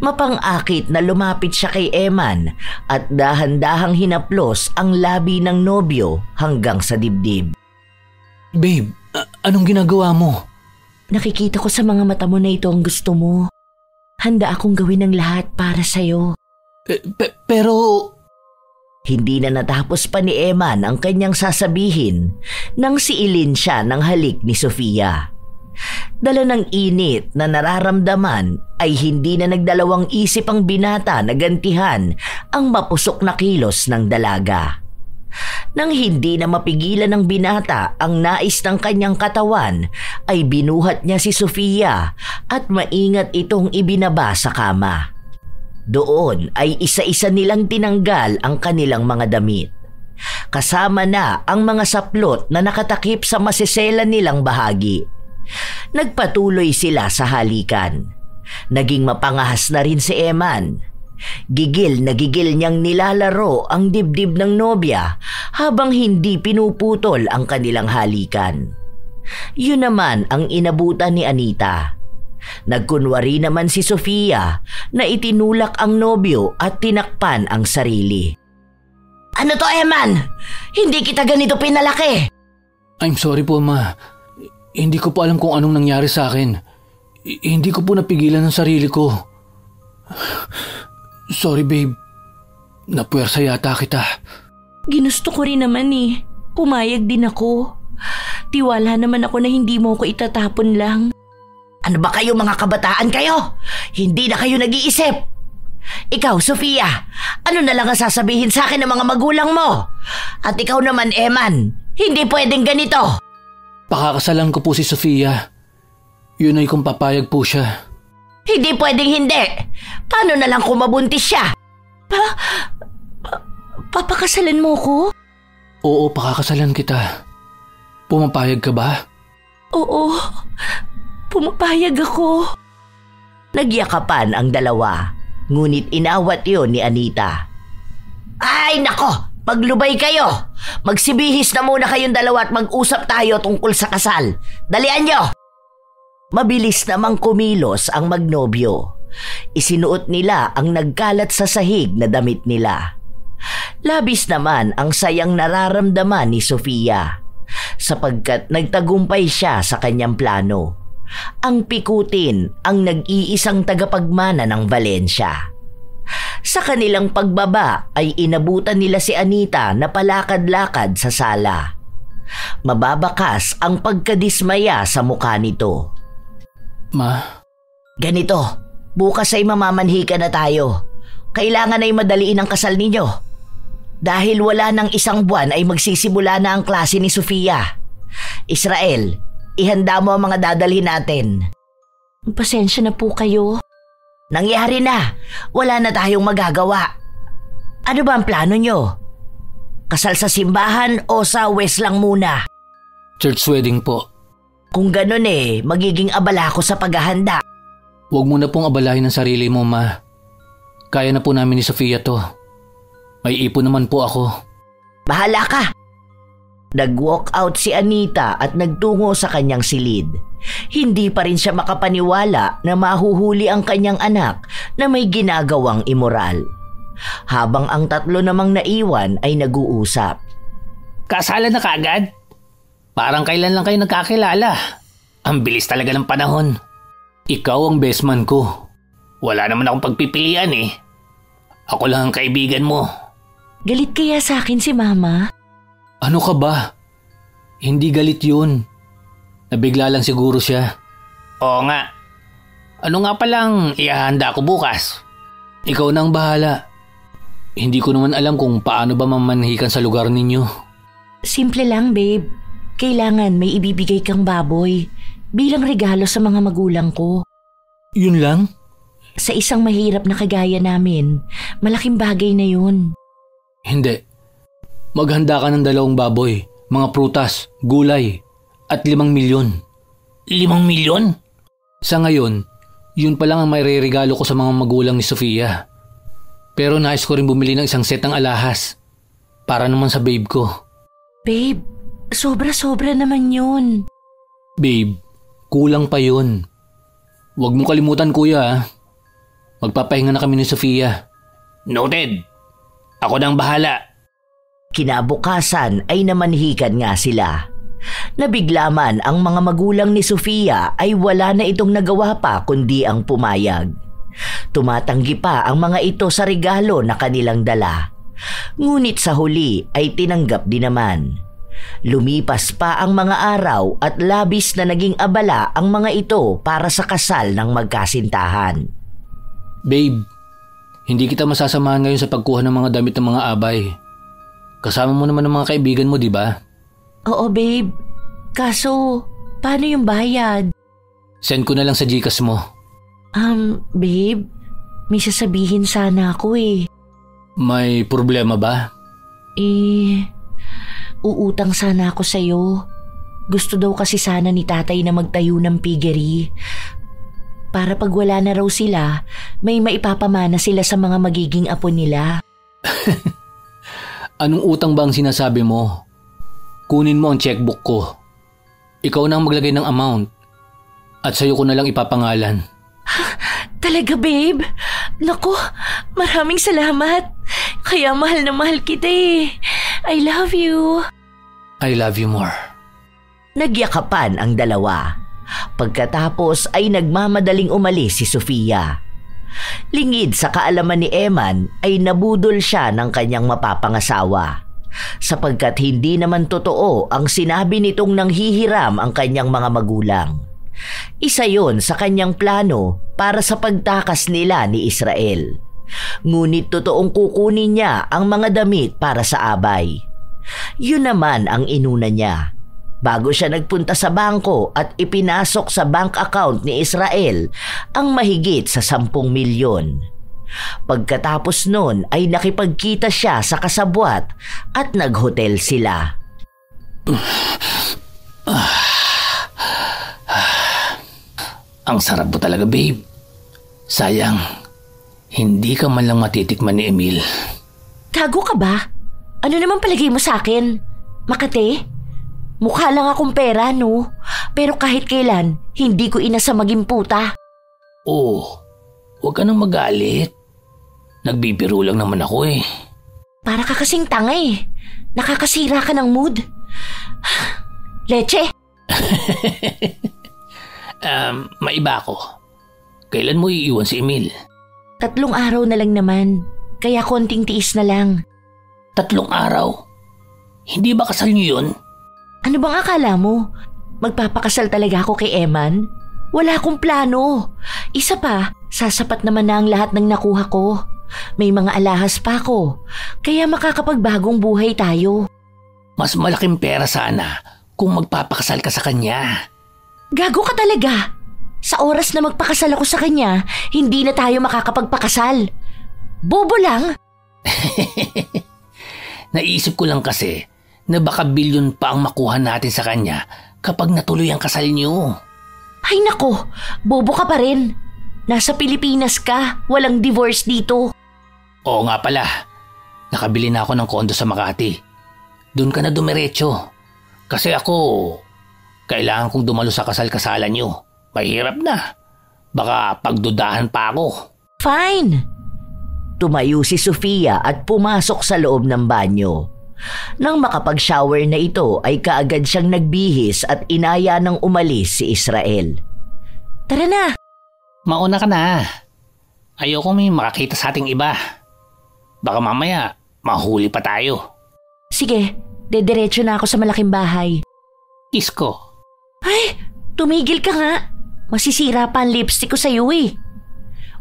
Mapang-akit na lumapit siya kay Eman at dahan-dahang hinaplos ang labi ng nobyo hanggang sa dibdib. Babe, anong ginagawa mo? Nakikita ko sa mga mata mo na ito ang gusto mo. Handa akong gawin ang lahat para sa'yo. Pero... Hindi na natapos pa ni Eman ang kanyang sasabihin nang siilin siya ng halik ni Sofia. Dala ng init na nararamdaman ay hindi na nagdalawang isip ang binata na gantihan ang mapusok na kilos ng dalaga. Nang hindi na mapigilan ng binata ang nais ng kanyang katawan, ay binuhat niya si Sofia at maingat itong ibinaba sa kama. Doon ay isa-isa nilang tinanggal ang kanilang mga damit. Kasama na ang mga saplot na nakatakip sa masisela nilang bahagi. Nagpatuloy sila sa halikan. Naging mapangahas na rin si Eman. Gigil na gigil niyang nilalaro ang dibdib ng nobya habang hindi pinuputol ang kanilang halikan. Yun naman ang inabutan ni Anita. Nagkunwari naman si Sofia na itinulak ang nobyo at tinakpan ang sarili. Ano to, Eman? Hindi kita ganito pinalaki. I'm sorry po, ma. Hindi ko po alam kung anong nangyari sa akin. Hindi ko po napigilan ang sarili ko. Sorry, babe. Napuwersa yata kita. Ginusto ko rin naman eh. Pumayag din ako. Tiwala naman ako na hindi mo ko itatapon lang. Ano ba kayo, mga kabataan kayo? Hindi na kayo nag-iisip. Ikaw, Sofia, ano na lang ang sasabihin sa akin ng mga magulang mo? At ikaw naman, Eman, hindi pwedeng ganito. Pakakasalan ko po si Sofia. Yun ay kung papayag po siya. Hindi pwedeng hindi. Paano na lang kung mabuntis siya? Papakasalan mo ko? Oo, pakakasalan kita. Pumapayag ka ba? Oo, pumapayag ako. Nagyakapan ang dalawa, ngunit inawat yon ni Anita. Ay nako, maglubay kayo. Magsibihis na muna kayong dalawa at mag-usap tayo tungkol sa kasal. Dalian nyo! Mabilis namang kumilos ang magnobyo. Isinuot nila ang nagkalat sa sahig na damit nila. Labis naman ang sayang nararamdaman ni Sofia sapagkat nagtagumpay siya sa kanyang plano. Ang pikutin ang nag-iisang tagapagmana ng Valencia. Sa kanilang pagbaba ay inabutan nila si Anita na palakad-lakad sa sala. Mababakas ang pagkadismaya sa mukha nito. Ma? Ganito, bukas ay mamamanhika na tayo. Kailangan ay madaliin ang kasal ninyo. Dahil wala ng isang buwan ay magsisimula na ang klase ni Sofia. Israel, ihanda mo ang mga dadalhin natin. Pasensya na po kayo. Nangyari na. Wala na tayong magagawa. Ano ba ang plano nyo? Kasal sa simbahan o sa west lang muna? Church wedding po. Kung ganun magiging abala ko sa paghahanda. Huwag mo na pong abalahin ang sarili mo, Ma. Kaya na po namin ni Sofia to. May ipon naman po ako. Bahala ka! Nag-walk out si Anita at nagtungo sa kanyang silid. Hindi pa rin siya makapaniwala na mahuhuli ang kanyang anak na may ginagawang immoral. Habang ang tatlo namang naiwan ay nag-uusap. Kasalan na kaagad? Parang kailan lang kayo nagkakilala. Ang bilis talaga ng panahon. Ikaw ang best man ko. Wala naman akong pagpipilian eh. Ako lang ang kaibigan mo. Galit kaya sa akin si Mama? Ano ka ba? Hindi galit yun. Nabigla lang siguro siya. Oo nga. Ano nga palang ihahanda ko bukas? Ikaw na ang bahala. Hindi ko naman alam kung paano ba mamanhikan sa lugar ninyo. Simple lang, babe. Kailangan may ibibigay kang baboy bilang regalo sa mga magulang ko. Yun lang? Sa isang mahirap na kagaya namin, malaking bagay na yun. Hindi. Maghanda ka ng 2 baboy, mga prutas, gulay, at 5 milyon. 5 milyon? Sa ngayon, yun pa lang ang may regalo ko sa mga magulang ni Sofia. Pero nais ko rin bumili ng isang set ng alahas. Para naman sa babe ko. Babe, sobra-sobra naman yun. Babe, kulang pa yun. Huwag mo kalimutan, kuya. Magpapahinga na kami ni Sofia. Noted. Ako nang bahala. Kinabukasan ay namanhikan nga sila. Nabigla man ang mga magulang ni Sofia ay wala na itong nagawa pa kundi ang pumayag. Tumatanggi pa ang mga ito sa regalo na kanilang dala. Ngunit sa huli ay tinanggap din naman. Lumipas pa ang mga araw at labis na naging abala ang mga ito para sa kasal ng magkasintahan. Babe, hindi kita masasamahan ngayon sa pagkuha ng mga damit ng mga abay. Kasama mo naman ang mga kaibigan mo, di ba? Oo, babe. Kaso, paano yung bayad? Send ko na lang sa GCash mo. Babe, may sasabihin sana ako eh. May problema ba? Uutang sana ako sa'yo. Gusto daw kasi sana ni tatay na magtayo ng piggery. Para pag wala na raw sila, may maipapamana sila sa mga magiging apo nila. Anong utang ba ang sinasabi mo? Kunin mo ang checkbook ko. Ikaw na ang maglagay ng amount. At sa'yo ko na lang ipapangalan. Talaga, babe? Naku, maraming salamat. Kaya mahal na mahal kita eh. I love you. I love you more. Nagyakapan ang dalawa. Pagkatapos ay nagmamadaling umalis si Sofia. Lingid sa kaalaman ni Eman ay nabudol siya ng kanyang mapapangasawa. Sapagkat hindi naman totoo ang sinabi nitong nanghihiram ang kanyang mga magulang. Isa yon sa kanyang plano para sa pagtakas nila ni Israel. Ngunit totoong kukunin niya ang mga damit para sa abay. Yun naman ang inuna niya. Bago siya nagpunta sa bangko at ipinasok sa bank account ni Israel ang mahigit sa 10 milyon. Pagkatapos nun ay nakipagkita siya sa kasabwat at naghotel sila. Ang sarap mo talaga, babe. Sayang, hindi ka man lang matitikman ni Emil. Tago ka ba? Ano naman palagay mo sa akin? Makate? Mukha lang akong pera, no? Pero kahit kailan, hindi ko inasa maging puta. Oh, Huwag ka nang magalit. Nagbibiro lang naman ako eh. Para ka kasing tanga eh. Nakakasira ka ng mood. Leche? Maiba ako. Kailan mo iiwan si Emil? 3 araw na lang naman. Kaya konting tiis na lang. 3 araw? Hindi ba kasal niyo yun? Ano bang akala mo? Magpapakasal talaga ako kay Eman? Wala akong plano. Isa pa, sasapat naman na ang lahat ng nakuha ko. May mga alahas pa ako. Kaya makakapagbagong buhay tayo. Mas malaking pera sana kung magpapakasal ka sa kanya. Gago ka talaga. Sa oras na magpakasal ako sa kanya, hindi na tayo makakapagpakasal. Bobo lang. Naisip ko lang kasi na baka bilyon pa ang makuha natin sa kanya kapag natuloy ang kasal niyo. Ay nako, bobo ka pa rin. Nasa Pilipinas ka, walang divorce dito. Oo nga pala, nakabili na ako ng kondo sa Makati. Doon ka na dumiretso. Kasi ako, kailangan kong dumalo sa kasal-kasalan niyo. Mahirap na. Baka pagdudahan pa ako. Fine. Tumayo si Sofia at pumasok sa loob ng banyo. Nang makapag-shower na ito ay kaagad siyang nagbihis at inaya ng umalis si Israel. Tara na. Mauna ka na. Ayoko may makakita sa ating iba. Baka mamaya mahuli pa tayo. Sige, dediretso na ako sa malaking bahay. Isko. Ay, tumigil ka nga. Masisira pa ang lipstick ko sa'yo eh.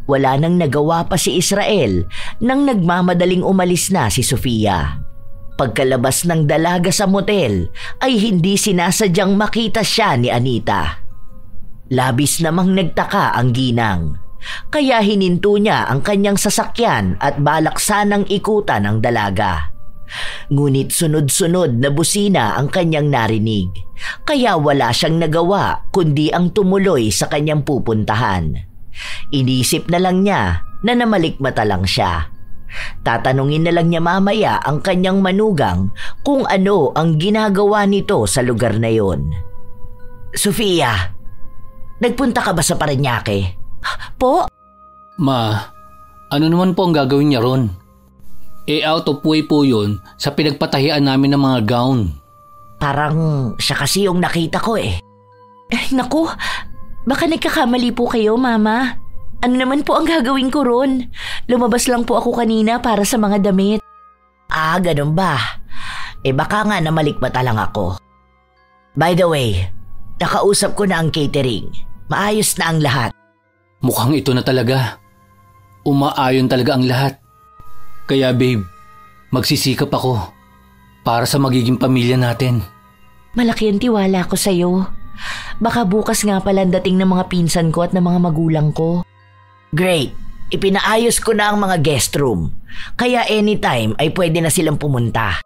Wala nang nagawa pa si Israel nang nagmamadaling umalis na si Sofia. Pagkalabas ng dalaga sa motel ay hindi sinasadyang makita siya ni Anita. Labis namang nagtaka ang ginang. Kaya hininto niya ang kanyang sasakyan at balak sanang ikutan ang dalaga. Ngunit sunod-sunod na busina ang kanyang narinig. Kaya wala siyang nagawa kundi ang tumuloy sa kanyang pupuntahan. Inisip na lang niya na namalikmata lang siya. Tatanungin na lang niya mamaya ang kanyang manugang kung ano ang ginagawa nito sa lugar na yon. Sofia, nagpunta ka ba sa Parañaque? Po? Ma, ano naman po ang gagawin niya ron? Out of way po yun sa pinagpatahian namin ng mga gown. Parang siya kasi yung nakita ko eh. Naku, baka nagkakamali po kayo, Mama. Ano naman po ang gagawin ko ron? Lumabas lang po ako kanina para sa mga damit. Ah, ganun ba? Baka nga namalikmata lang ako. By the way, nakausap ko na ang catering. Maayos na ang lahat. Mukhang ito na talaga. Umaayon talaga ang lahat. Kaya babe, magsisikap ako para sa magiging pamilya natin. Malaki ang tiwala ko sa'yo. Baka bukas nga pala dating ng mga pinsan ko at ng mga magulang ko. Great! Ipinaayos ko na ang mga guest room. Kaya anytime ay pwede na silang pumunta.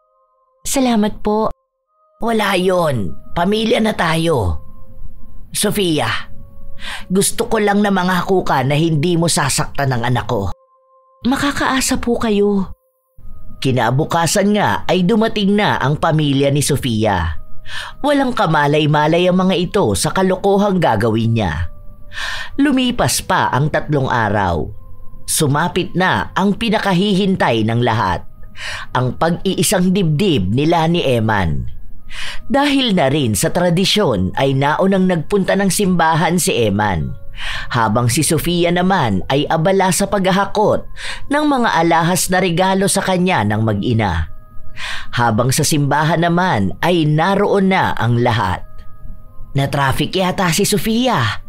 Salamat po. Wala yon. Pamilya na tayo. Sofia, gusto ko lang na mangako ka na hindi mo sasaktan ng anak ko. Makakaasa po kayo. Kinabukasan nga ay dumating na ang pamilya ni Sofia. Walang kamalay-malay ang mga ito sa kalokohang gagawin niya. Lumipas pa ang 3 araw. Sumapit na ang pinakahihintay ng lahat, ang pag-iisang dibdib nila ni Eman. Dahil na rin sa tradisyon ay naunang nagpunta ng simbahan si Eman, habang si Sofia naman ay abala sa paghahakot ng mga alahas na regalo sa kanya ng mag-ina. Habang sa simbahan naman ay naroon na ang lahat. Na-traffic yata si Sofia.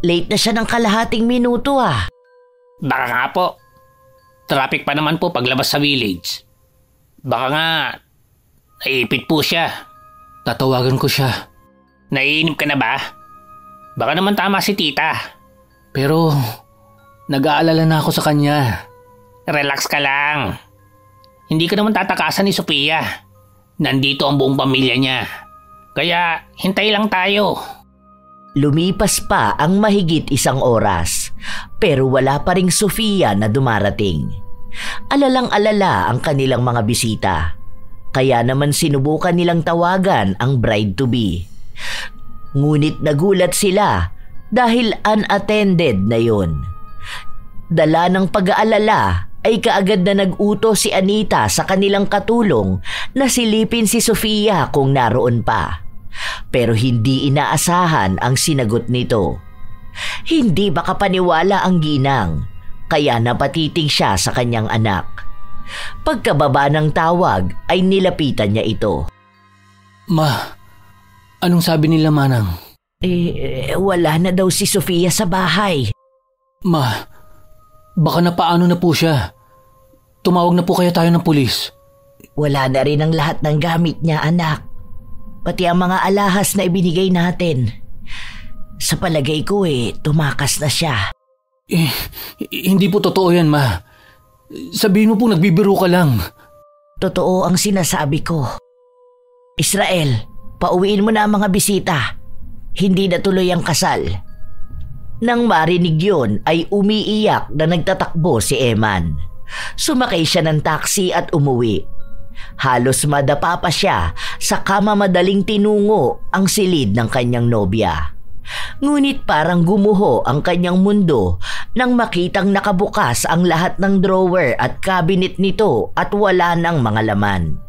Late na siya ng kalahating minuto ah. Baka nga po. Traffic pa naman po paglabas sa village. Baka nga, naipit po siya. Tatawagan ko siya. Naiinip ka na ba? Baka naman tama si tita. Pero, nag-aalala na ako sa kanya. Relax ka lang. Hindi ka naman tatakasan ni Sofia. Nandito ang buong pamilya niya. Kaya, hintay lang tayo. Lumipas pa ang mahigit 1 oras, pero wala pa ring Sofia na dumarating. Alalang-alala ang kanilang mga bisita, kaya naman sinubukan nilang tawagan ang bride-to-be. Ngunit nagulat sila dahil unattended na yon. Dala ng pag-aalala ay kaagad na nag-utos si Anita sa kanilang katulong na silipin si Sofia kung naroon pa. Pero hindi inaasahan ang sinagot nito. Hindi makapaniwala ang ginang, kaya napatitig siya sa kanyang anak. Pagkababa ng tawag ay nilapitan niya ito. Ma, anong sabi nila, Manang? Wala na daw si Sofia sa bahay. Ma, baka napaano na po siya. Tumawag na po kaya tayo ng pulis. Wala na rin ang lahat ng gamit niya, anak. Pati ang mga alahas na ibinigay natin. Sa palagay ko tumakas na siya. Hindi po totoo yan, Ma. Sabihin mo po nagbibiro ka lang. Totoo ang sinasabi ko. Israel, pauwiin mo na ang mga bisita. Hindi na tuloy ang kasal. Nang marinig yun ay umiiyak na nagtatakbo si Eman. Sumakay siya ng taxi at umuwi. Halos madapa pa siya sa kamamadaling tinungo ang silid ng kanyang nobya. Ngunit parang gumuho ang kanyang mundo nang makitang nakabukas ang lahat ng drawer at cabinet nito at wala ng mga laman.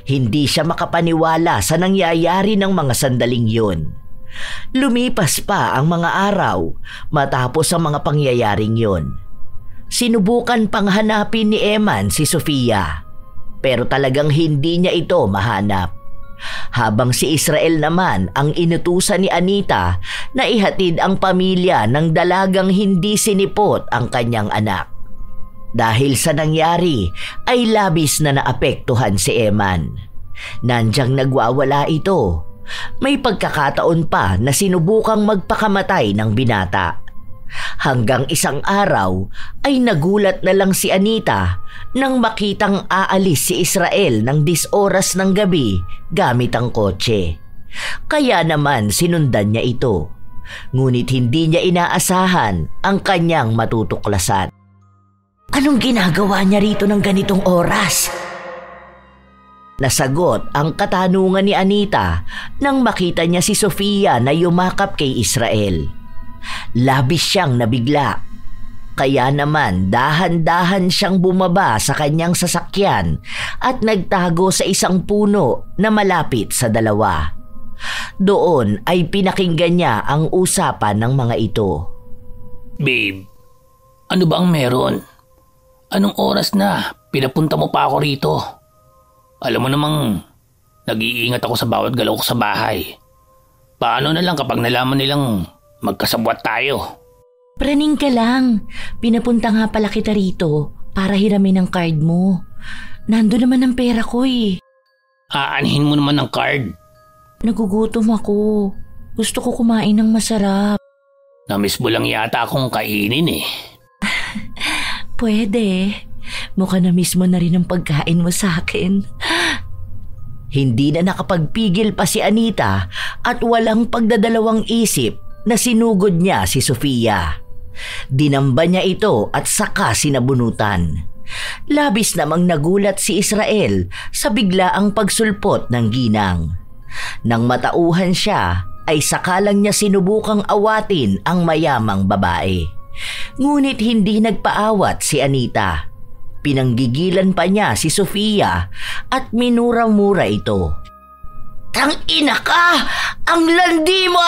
Hindi siya makapaniwala sa nangyayari ng mga sandaling yun. Lumipas pa ang mga araw matapos ang mga pangyayaring yun. Sinubukan pang hanapin ni Eman si Sofia, pero talagang hindi niya ito mahanap. Habang si Israel naman ang inutusan ni Anita na ihatid ang pamilya ng dalagang hindi sinipot ang kanyang anak. Dahil sa nangyari ay labis na naapektuhan si Eman. Nandyang nagwawala ito. May pagkakataon pa na sinubukang magpakamatay ng binata. Hanggang isang araw ay nagulat na lang si Anita nang makitang aalis si Israel ng 10 oras ng gabi gamit ang kotse. Kaya naman sinundan niya ito. Ngunit hindi niya inaasahan ang kanyang matutuklasan. Anong ginagawa niya rito ng ganitong oras? Nasagot ang katanungan ni Anita nang makita niya si Sofia na yumakap kay Israel. Labis siyang nabigla. Kaya naman dahan-dahan siyang bumaba sa kanyang sasakyan at nagtago sa isang puno na malapit sa dalawa. Doon ay pinakinggan niya ang usapan ng mga ito. Babe, ano ba ang meron? Anong oras na? Pinapunta mo pa ako rito. Alam mo namang nag-iingat ako sa bawat galaw ko sa bahay. Paano na lang kapag nalaman nilang magkasabwat tayo? Praning ka lang. Pinapunta nga pala kita rito para hiramin ang card mo. Nando naman ang pera ko Aanhin mo naman ang card. Nagugutom ako. Gusto ko kumain ng masarap. Namiss mo lang yata akong kainin Pwede. Mukha na mismo na rin ang pagkain mo sa akin. Hindi na nakapagpigil pa si Anita at walang pagdadalawang isip na sinugod niya si Sofia. Dinamba niya ito at saka sinabunutan. Labis namang nagulat si Israel sa biglaang pagsulpot ng ginang. Nang matauhan siya ay saka lang niya sinubukang awatin ang mayamang babae. Ngunit hindi nagpaawat si Anita. Pinanggigilan pa niya si Sofia at minura-mura ito. Tangina ka! Ang landi mo!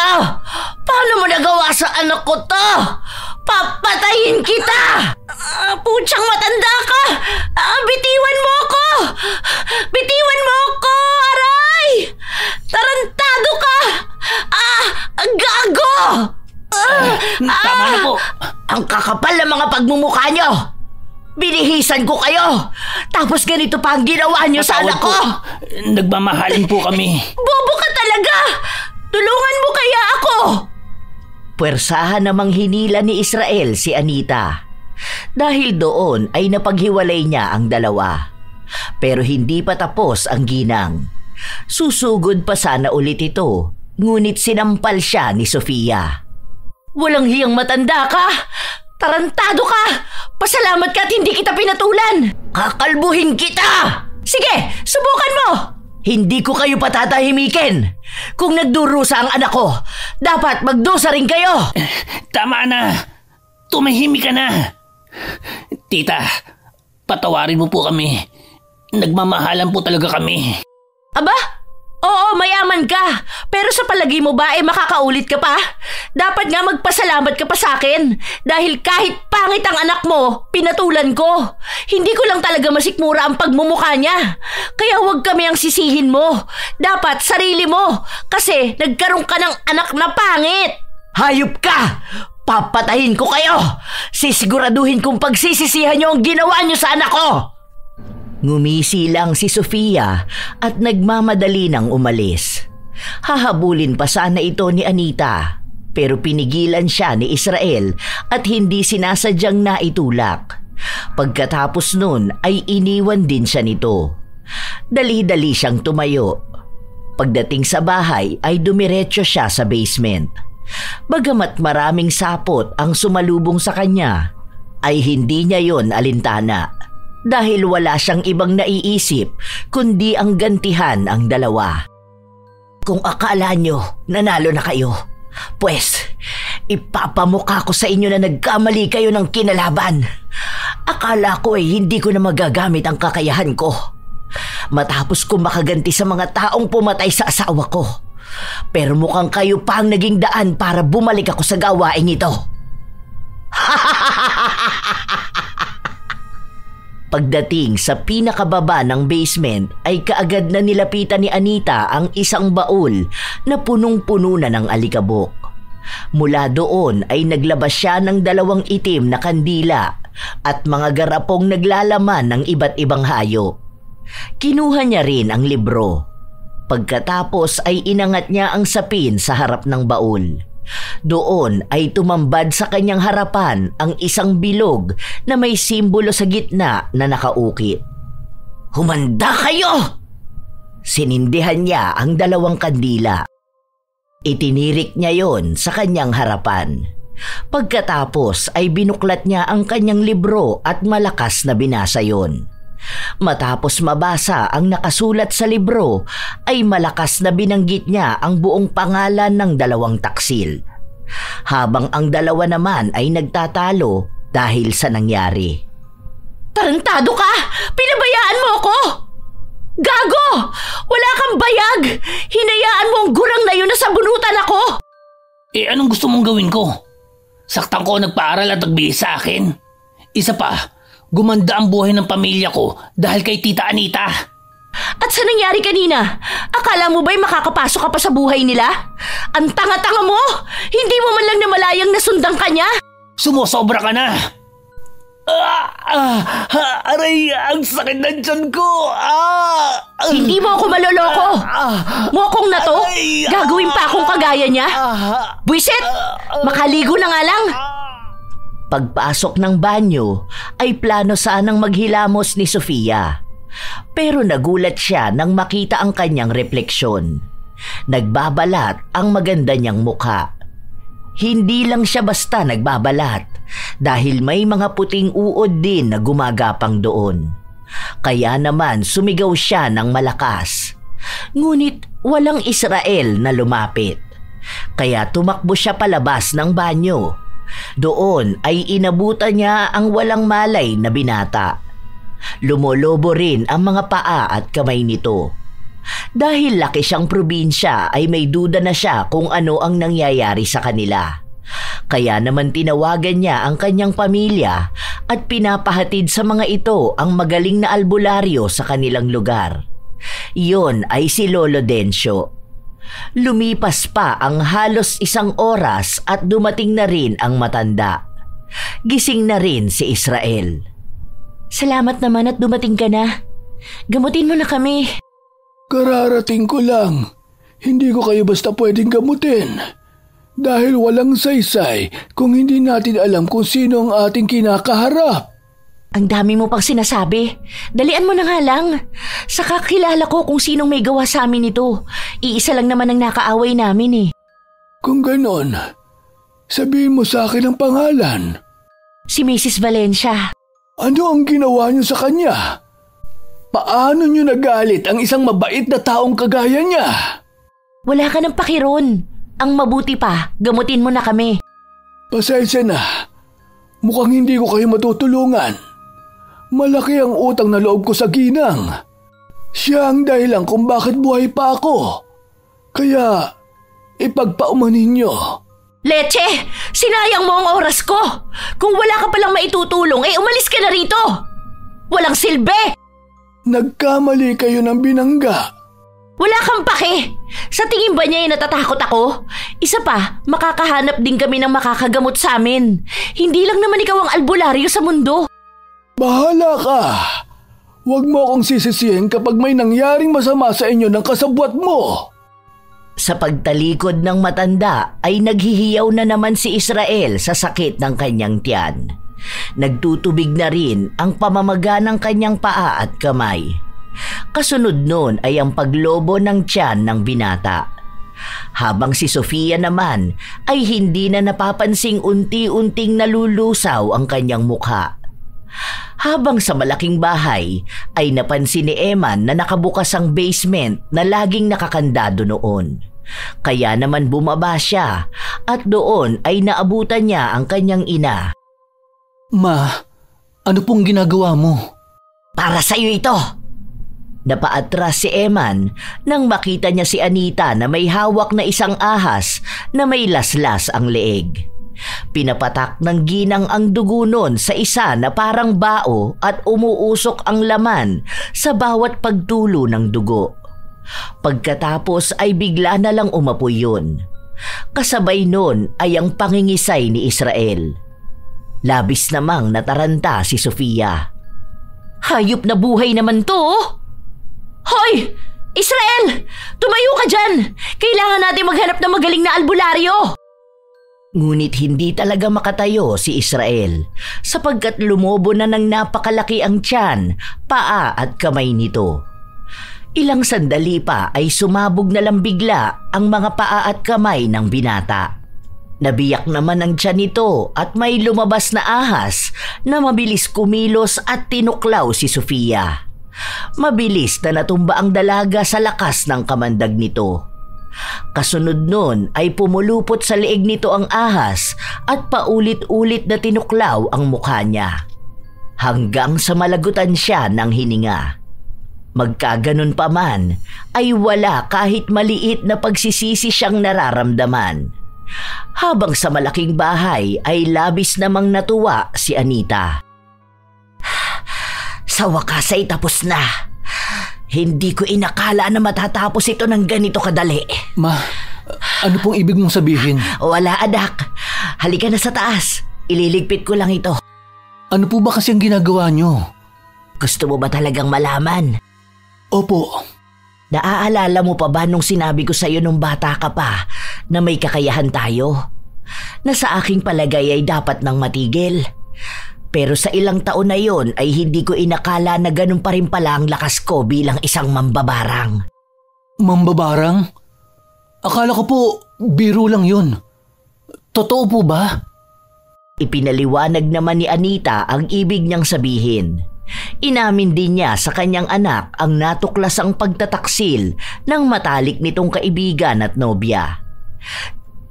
Paano mo nagawa sa anak ko to? Papatayin kita! Putsang matanda ka! Bitiwan mo ako! Bitiwan mo ako! Aray! Tarantado ka! Gago! Tama na po. Ang kakapal ng mga pagmumukha niyo! Binihisan ko kayo! Tapos ganito pa ang ginawa niyo sa anak ko! Nagmamahalin po kami. Bobo ka talaga! Tulungan mo kaya ako! Puwersahan namang hinila ni Israel si Anita. Dahil doon ay napaghiwalay niya ang dalawa. Pero hindi pa tapos ang ginang. Susugod pa sana ulit ito, ngunit sinampal siya ni Sofia. Walang hiyang matanda ka! Tarantado ka! Pasalamat ka at hindi kita pinatulan! Kakalbuhin kita! Sige, subukan mo! Hindi ko kayo patatahimikin! Kung nagdurusa ang anak ko, dapat magdusa rin kayo! Tama na! Tumahimik ka na! Tita, patawarin mo po kami. Nagmamahalan po talaga kami. Aba? Oo, mayaman ka. Pero sa palagi mo ba makakaulit ka pa? Dapat nga magpasalamat ka pa sa akin. Dahil kahit pangit ang anak mo, pinatulan ko. Hindi ko lang talaga masikmura ang pagmumukha niya. Kaya huwag kami ang sisihin mo. Dapat sarili mo. Kasi nagkaroon ka ng anak na pangit. Hayop ka! Papatahin ko kayo! Sisiguraduhin kong pagsisisihan niyo ang ginawa niyo sa anak ko! Ngumisi lang si Sofia at nagmamadali nang umalis. Hahabulin pa sana ito ni Anita, pero pinigilan siya ni Israel at hindi sinasadyang naitulak. Pagkatapos nun ay iniwan din siya nito. Dali-dali siyang tumayo. Pagdating sa bahay ay dumiretso siya sa basement. Bagamat maraming sapot ang sumalubong sa kanya, ay hindi niya yon alintana. Dahil wala siyang ibang naiisip kundi ang gantihan ang dalawa. Kung akala nyo nanalo na kayo, pues ipapamukha ko sa inyo na nagkamali kayo ng kinalaban. Akala ko hindi ko na magagamit ang kakayahan ko. Matapos ko makaganti sa mga taong pumatay sa asawa ko. Pero mukhang kayo pa ang naging daan para bumalik ako sa gawain ito. Pagdating sa pinakababa ng basement ay kaagad na nilapitan ni Anita ang isang baul na punong-puno na ng alikabok. Mula doon ay naglabas siya ng 2 itim na kandila at mga garapong naglalaman ng iba't ibang hayop. Kinuha niya rin ang libro. Pagkatapos ay inangat niya ang sapin sa harap ng baul. Doon ay tumambad sa kanyang harapan ang isang bilog na may simbolo sa gitna na nakaukit. Humanda kayo! Sinindihan niya ang 2 kandila. Itinirik niya yon sa kanyang harapan. Pagkatapos ay binuklat niya ang kanyang libro at malakas na binasa yon. Matapos mabasa ang nakasulat sa libro, ay malakas na binanggit niya ang buong pangalan ng 2 taksil. Habang ang 2 naman ay nagtatalo dahil sa nangyari. Tarantado ka! Pinabayaan mo ako! Gago! Wala kang bayag! Hinayaan mo ang gurang na yun na sabunutan ako! Anong gusto mong gawin ko? Saktan ko nagpaaral at nagbihis sa akin. Isa pa, gumanda ang buhay ng pamilya ko dahil kay Tita Anita. At sa nangyari kanina, akala mo ba'y makakapasok ka pa sa buhay nila? Ang tanga-tanga mo! Hindi mo man lang namalayang nasundang ka niya? Sumusobra ka na! Aray! Ang sakit ng tiyan ko! Hindi mo ako maloloko! Mokong na to! Gagawin pa akong kagaya niya! Buisit! Makaligo na nga lang! Pagpasok ng banyo ay plano sanang maghilamos ni Sofia. Pero nagulat siya nang makita ang kanyang refleksyon. Nagbabalat ang maganda niyang mukha. Hindi lang siya basta nagbabalat dahil may mga puting uod din na gumagapang doon. Kaya naman sumigaw siya ng malakas. Ngunit walang Israel na lumapit. Kaya tumakbo siya palabas ng banyo. Doon ay inabutan niya ang walang malay na binata. Lumolobo rin ang mga paa at kamay nito. Dahil laki siyang probinsya ay may duda na siya kung ano ang nangyayari sa kanila. Kaya naman tinawagan niya ang kanyang pamilya at pinapahatid sa mga ito ang magaling na albularyo sa kanilang lugar. Iyon ay si Lolo Dencio. Lumipas pa ang halos 1 oras at dumating na rin ang matanda. Gising na rin si Israel. Salamat naman at dumating ka na. Gamutin mo na kami. Kararating ko lang. Hindi ko kayo basta pwedeng gamutin. Dahil walang saysay kung hindi natin alam kung sino ang ating kinakaharap. Ang dami mo pang sinasabi. Dalian mo na nga lang. Saka kilala ko kung sinong may gawa sa amin ito. Iisa lang naman ang nakaaway namin eh. Kung ganon, sabihin mo sa akin ang pangalan. Si Mrs. Valencia. Ano ang ginawa niyo sa kanya? Paano niyo nagalit ang isang mabait na taong kagaya niya? Wala ka ng pakiron. Ang mabuti pa, gamutin mo na kami. Pasensya na. Mukhang hindi ko kayo matutulungan. Malaki ang utang na loob ko sa ginang. Siya ang dahilan kung bakit buhay pa ako. Kaya, ipagpaumanin niyo. Leche! Sinayang mo ang oras ko! Kung wala ka palang maitutulong, umalis ka na rito! Walang silbi! Nagkamali kayo ng binangga. Wala kang pake! Sa tingin ba niya natatakot ako? Isa pa, makakahanap din kami ng makakagamot sa amin. Hindi lang naman ikaw ang albularyo sa mundo. Bahala ka! Huwag mo akong sisisihin kapag may nangyaring masama sa inyo ng kasabwat mo. Sa pagtalikod ng matanda ay naghihiyaw na naman si Israel sa sakit ng kanyang tiyan. Nagtutubig na rin ang pamamaga ng kanyang paa at kamay. Kasunod nun ay ang paglobo ng tiyan ng binata. Habang si Sofia naman ay hindi na napapansing unti-unting nalulusaw ang kanyang mukha. Habang sa malaking bahay ay napansin ni Eman na nakabukas ang basement na laging nakakandado noon. Kaya naman bumaba siya at doon ay naabutan niya ang kanyang ina. Ma, ano pong ginagawa mo? Para sa'yo ito! Napaatras si Eman nang makita niya si Anita na may hawak na isang ahas na may laslas ang leeg. Pinapatak ng ginang ang dugo nun sa isa na parang bao at umuusok ang laman sa bawat pagtulo ng dugo. Pagkatapos ay bigla na lang umapoy yun. Kasabay nun ay ang pangingisay ni Israel. Labis namang nataranta si Sofia. Hayop na buhay naman to! Hoy! Israel! Tumayo ka dyan! Kailangan natin maghanap ng magaling na albularyo! Ngunit hindi talaga makatayo si Israel sapagkat lumobo na ng napakalaki ang tiyan, paa at kamay nito. Ilang sandali pa ay sumabog na lang bigla ang mga paa at kamay ng binata. Nabiyak naman ang tiyan nito at may lumabas na ahas na mabilis kumilos at tinuklaw si Sofia. Mabilis na natumba ang dalaga sa lakas ng kamandag nito. Kasunod nun ay pumulupot sa leeg nito ang ahas at paulit-ulit na tinuklaw ang mukha niya. Hanggang sa malagutan siya ng hininga. Magkaganon pa man ay wala kahit maliit na pagsisisi siyang nararamdaman. Habang sa malaking bahay ay labis namang natuwa si Anita. Sa wakas ay tapos na. Hindi ko inakala na matatapos ito ng ganito kadali. Ma, ano pong ibig mong sabihin? Wala anak. Halika na sa taas. Ililigpit ko lang ito. Ano po ba kasi ang ginagawa nyo? Gusto mo ba talagang malaman? Opo. Naaalala mo pa ba nung sinabi ko sa'yo nung bata ka pa na may kakayahan tayo? Na sa aking palagay ay dapat nang matigil. Pero sa ilang taon na yon ay hindi ko inakala na ganun pa rin pala ang lakas ko bilang isang mambabarang. Mambabarang? Akala ko po biro lang yun. Totoo po ba? Ipinaliwanag naman ni Anita ang ibig niyang sabihin. Inamin din niya sa kanyang anak ang natuklasang pagtataksil ng matalik nitong kaibigan at nobya.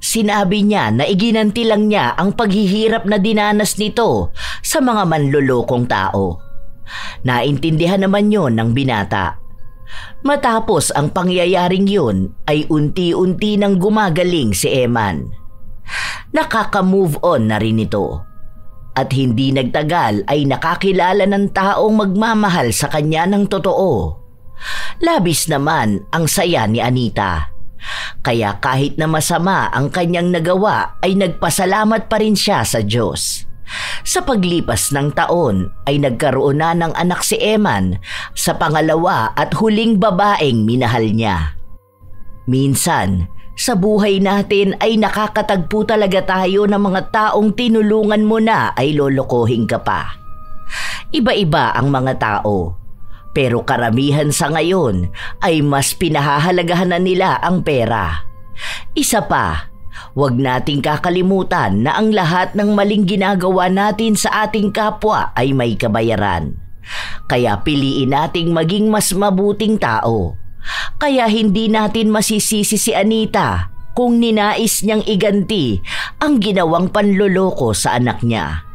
Sinabi niya na iginanti lang niya ang paghihirap na dinanas nito sa mga manlolokong tao. Naintindihan naman yon ng binata. Matapos ang pangyayaring yun ay unti-unti nang gumagaling si Eman. Nakaka-move on na rin ito. At hindi nagtagal ay nakakilala ng taong magmamahal sa kanya ng totoo. Labis naman ang saya ni Anita. Kaya kahit na masama ang kanyang nagawa ay nagpasalamat pa rin siya sa Diyos. Sa paglipas ng taon ay nagkaroon na ng anak si Eman sa pangalawa at huling babaeng minahal niya. Minsan, sa buhay natin ay nakakatagpo talaga tayo ng mga taong tinulungan mo na ay lolokohin ka pa. Iba-iba ang mga tao. Pero karamihan sa ngayon ay mas pinahahalagahan na nila ang pera. Isa pa, huwag nating kakalimutan na ang lahat ng maling ginagawa natin sa ating kapwa ay may kabayaran. Kaya piliin nating maging mas mabuting tao. Kaya hindi natin masisisi si Anita kung ninais niyang iganti ang ginawang panloloko sa anak niya.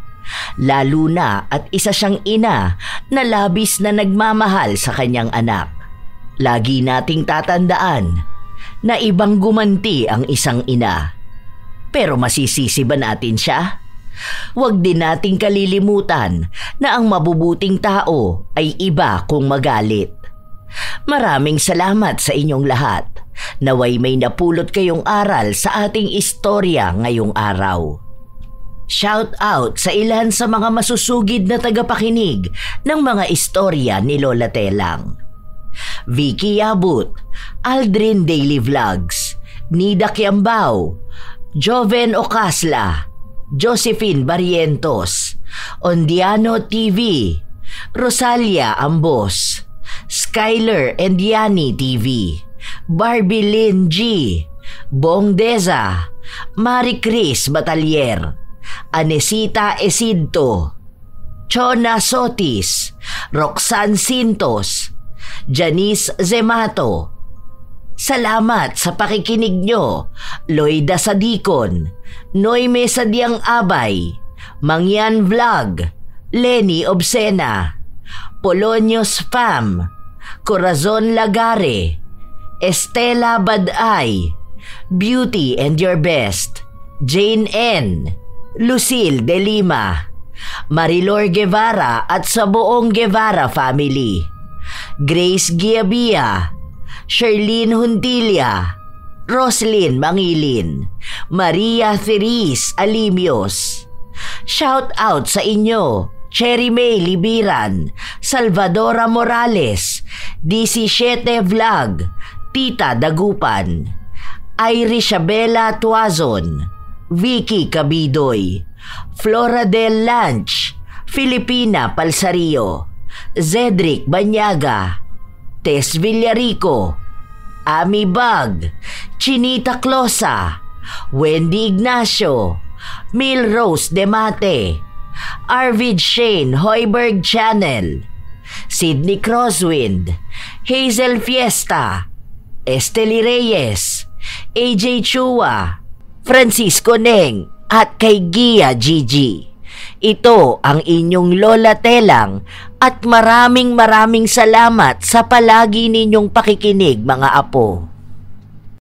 Lalo na at isa siyang ina na labis na nagmamahal sa kanyang anak. Lagi nating tatandaan na ibang gumanti ang isang ina. Pero masisisi ba natin siya? Huwag din nating kalilimutan na ang mabubuting tao ay iba kung magalit. Maraming salamat sa inyong lahat. Naway may napulot kayong aral sa ating istorya ngayong araw. Shout out sa ilan sa mga masusugid na tagapakinig ng mga istorya ni Lola Telang. Vicky Abut, Aldrin Daily Vlogs, Nida Kiambao, Joven Ocasla, Josephine Barrientos, Ondiano TV, Rosalia Ambos, Skyler and Yani TV, Barbie Lynn G, Bong Deza, Marie Chris Batalier, Anesita Esidto, Chona Sotis, Roxanne Sintos, Janice Zemato. Salamat sa pakikinig nyo, Loida Sadikon, Noyme Sadyang Abay, Mangyan Vlog, Lenny Obsena, Polonios Fam, Corazon Lagare, Estela Baday, Beauty and Your Best, Jane N, Lucille De Lima, Marilor Guevara at sa buong Guevara family, Grace Giabia, Sherlyn Huntilia, Roslyn Mangilin, Maria Therese Alimios. Shout out sa inyo, Cherry May Libiran, Salvadora Morales, DC7 Vlog, Tita Dagupan, Irisabela Tuazon, Vicky Cabidoy, Flora del Lanch, Filipina Palsario, Zedric Banyaga, Tess Villarico, Ami Bag, Chinita Closa, Wendy Ignacio, Milrose Demate, Arvid Shane Hoiberg Channel, Sydney Crosswind, Hazel Fiesta, Esteli Reyes, AJ Chua, Francisco Neng at kay Gia Gigi. Ito ang inyong Lola Telang at maraming salamat sa palagi ninyong pakikinig mga apo.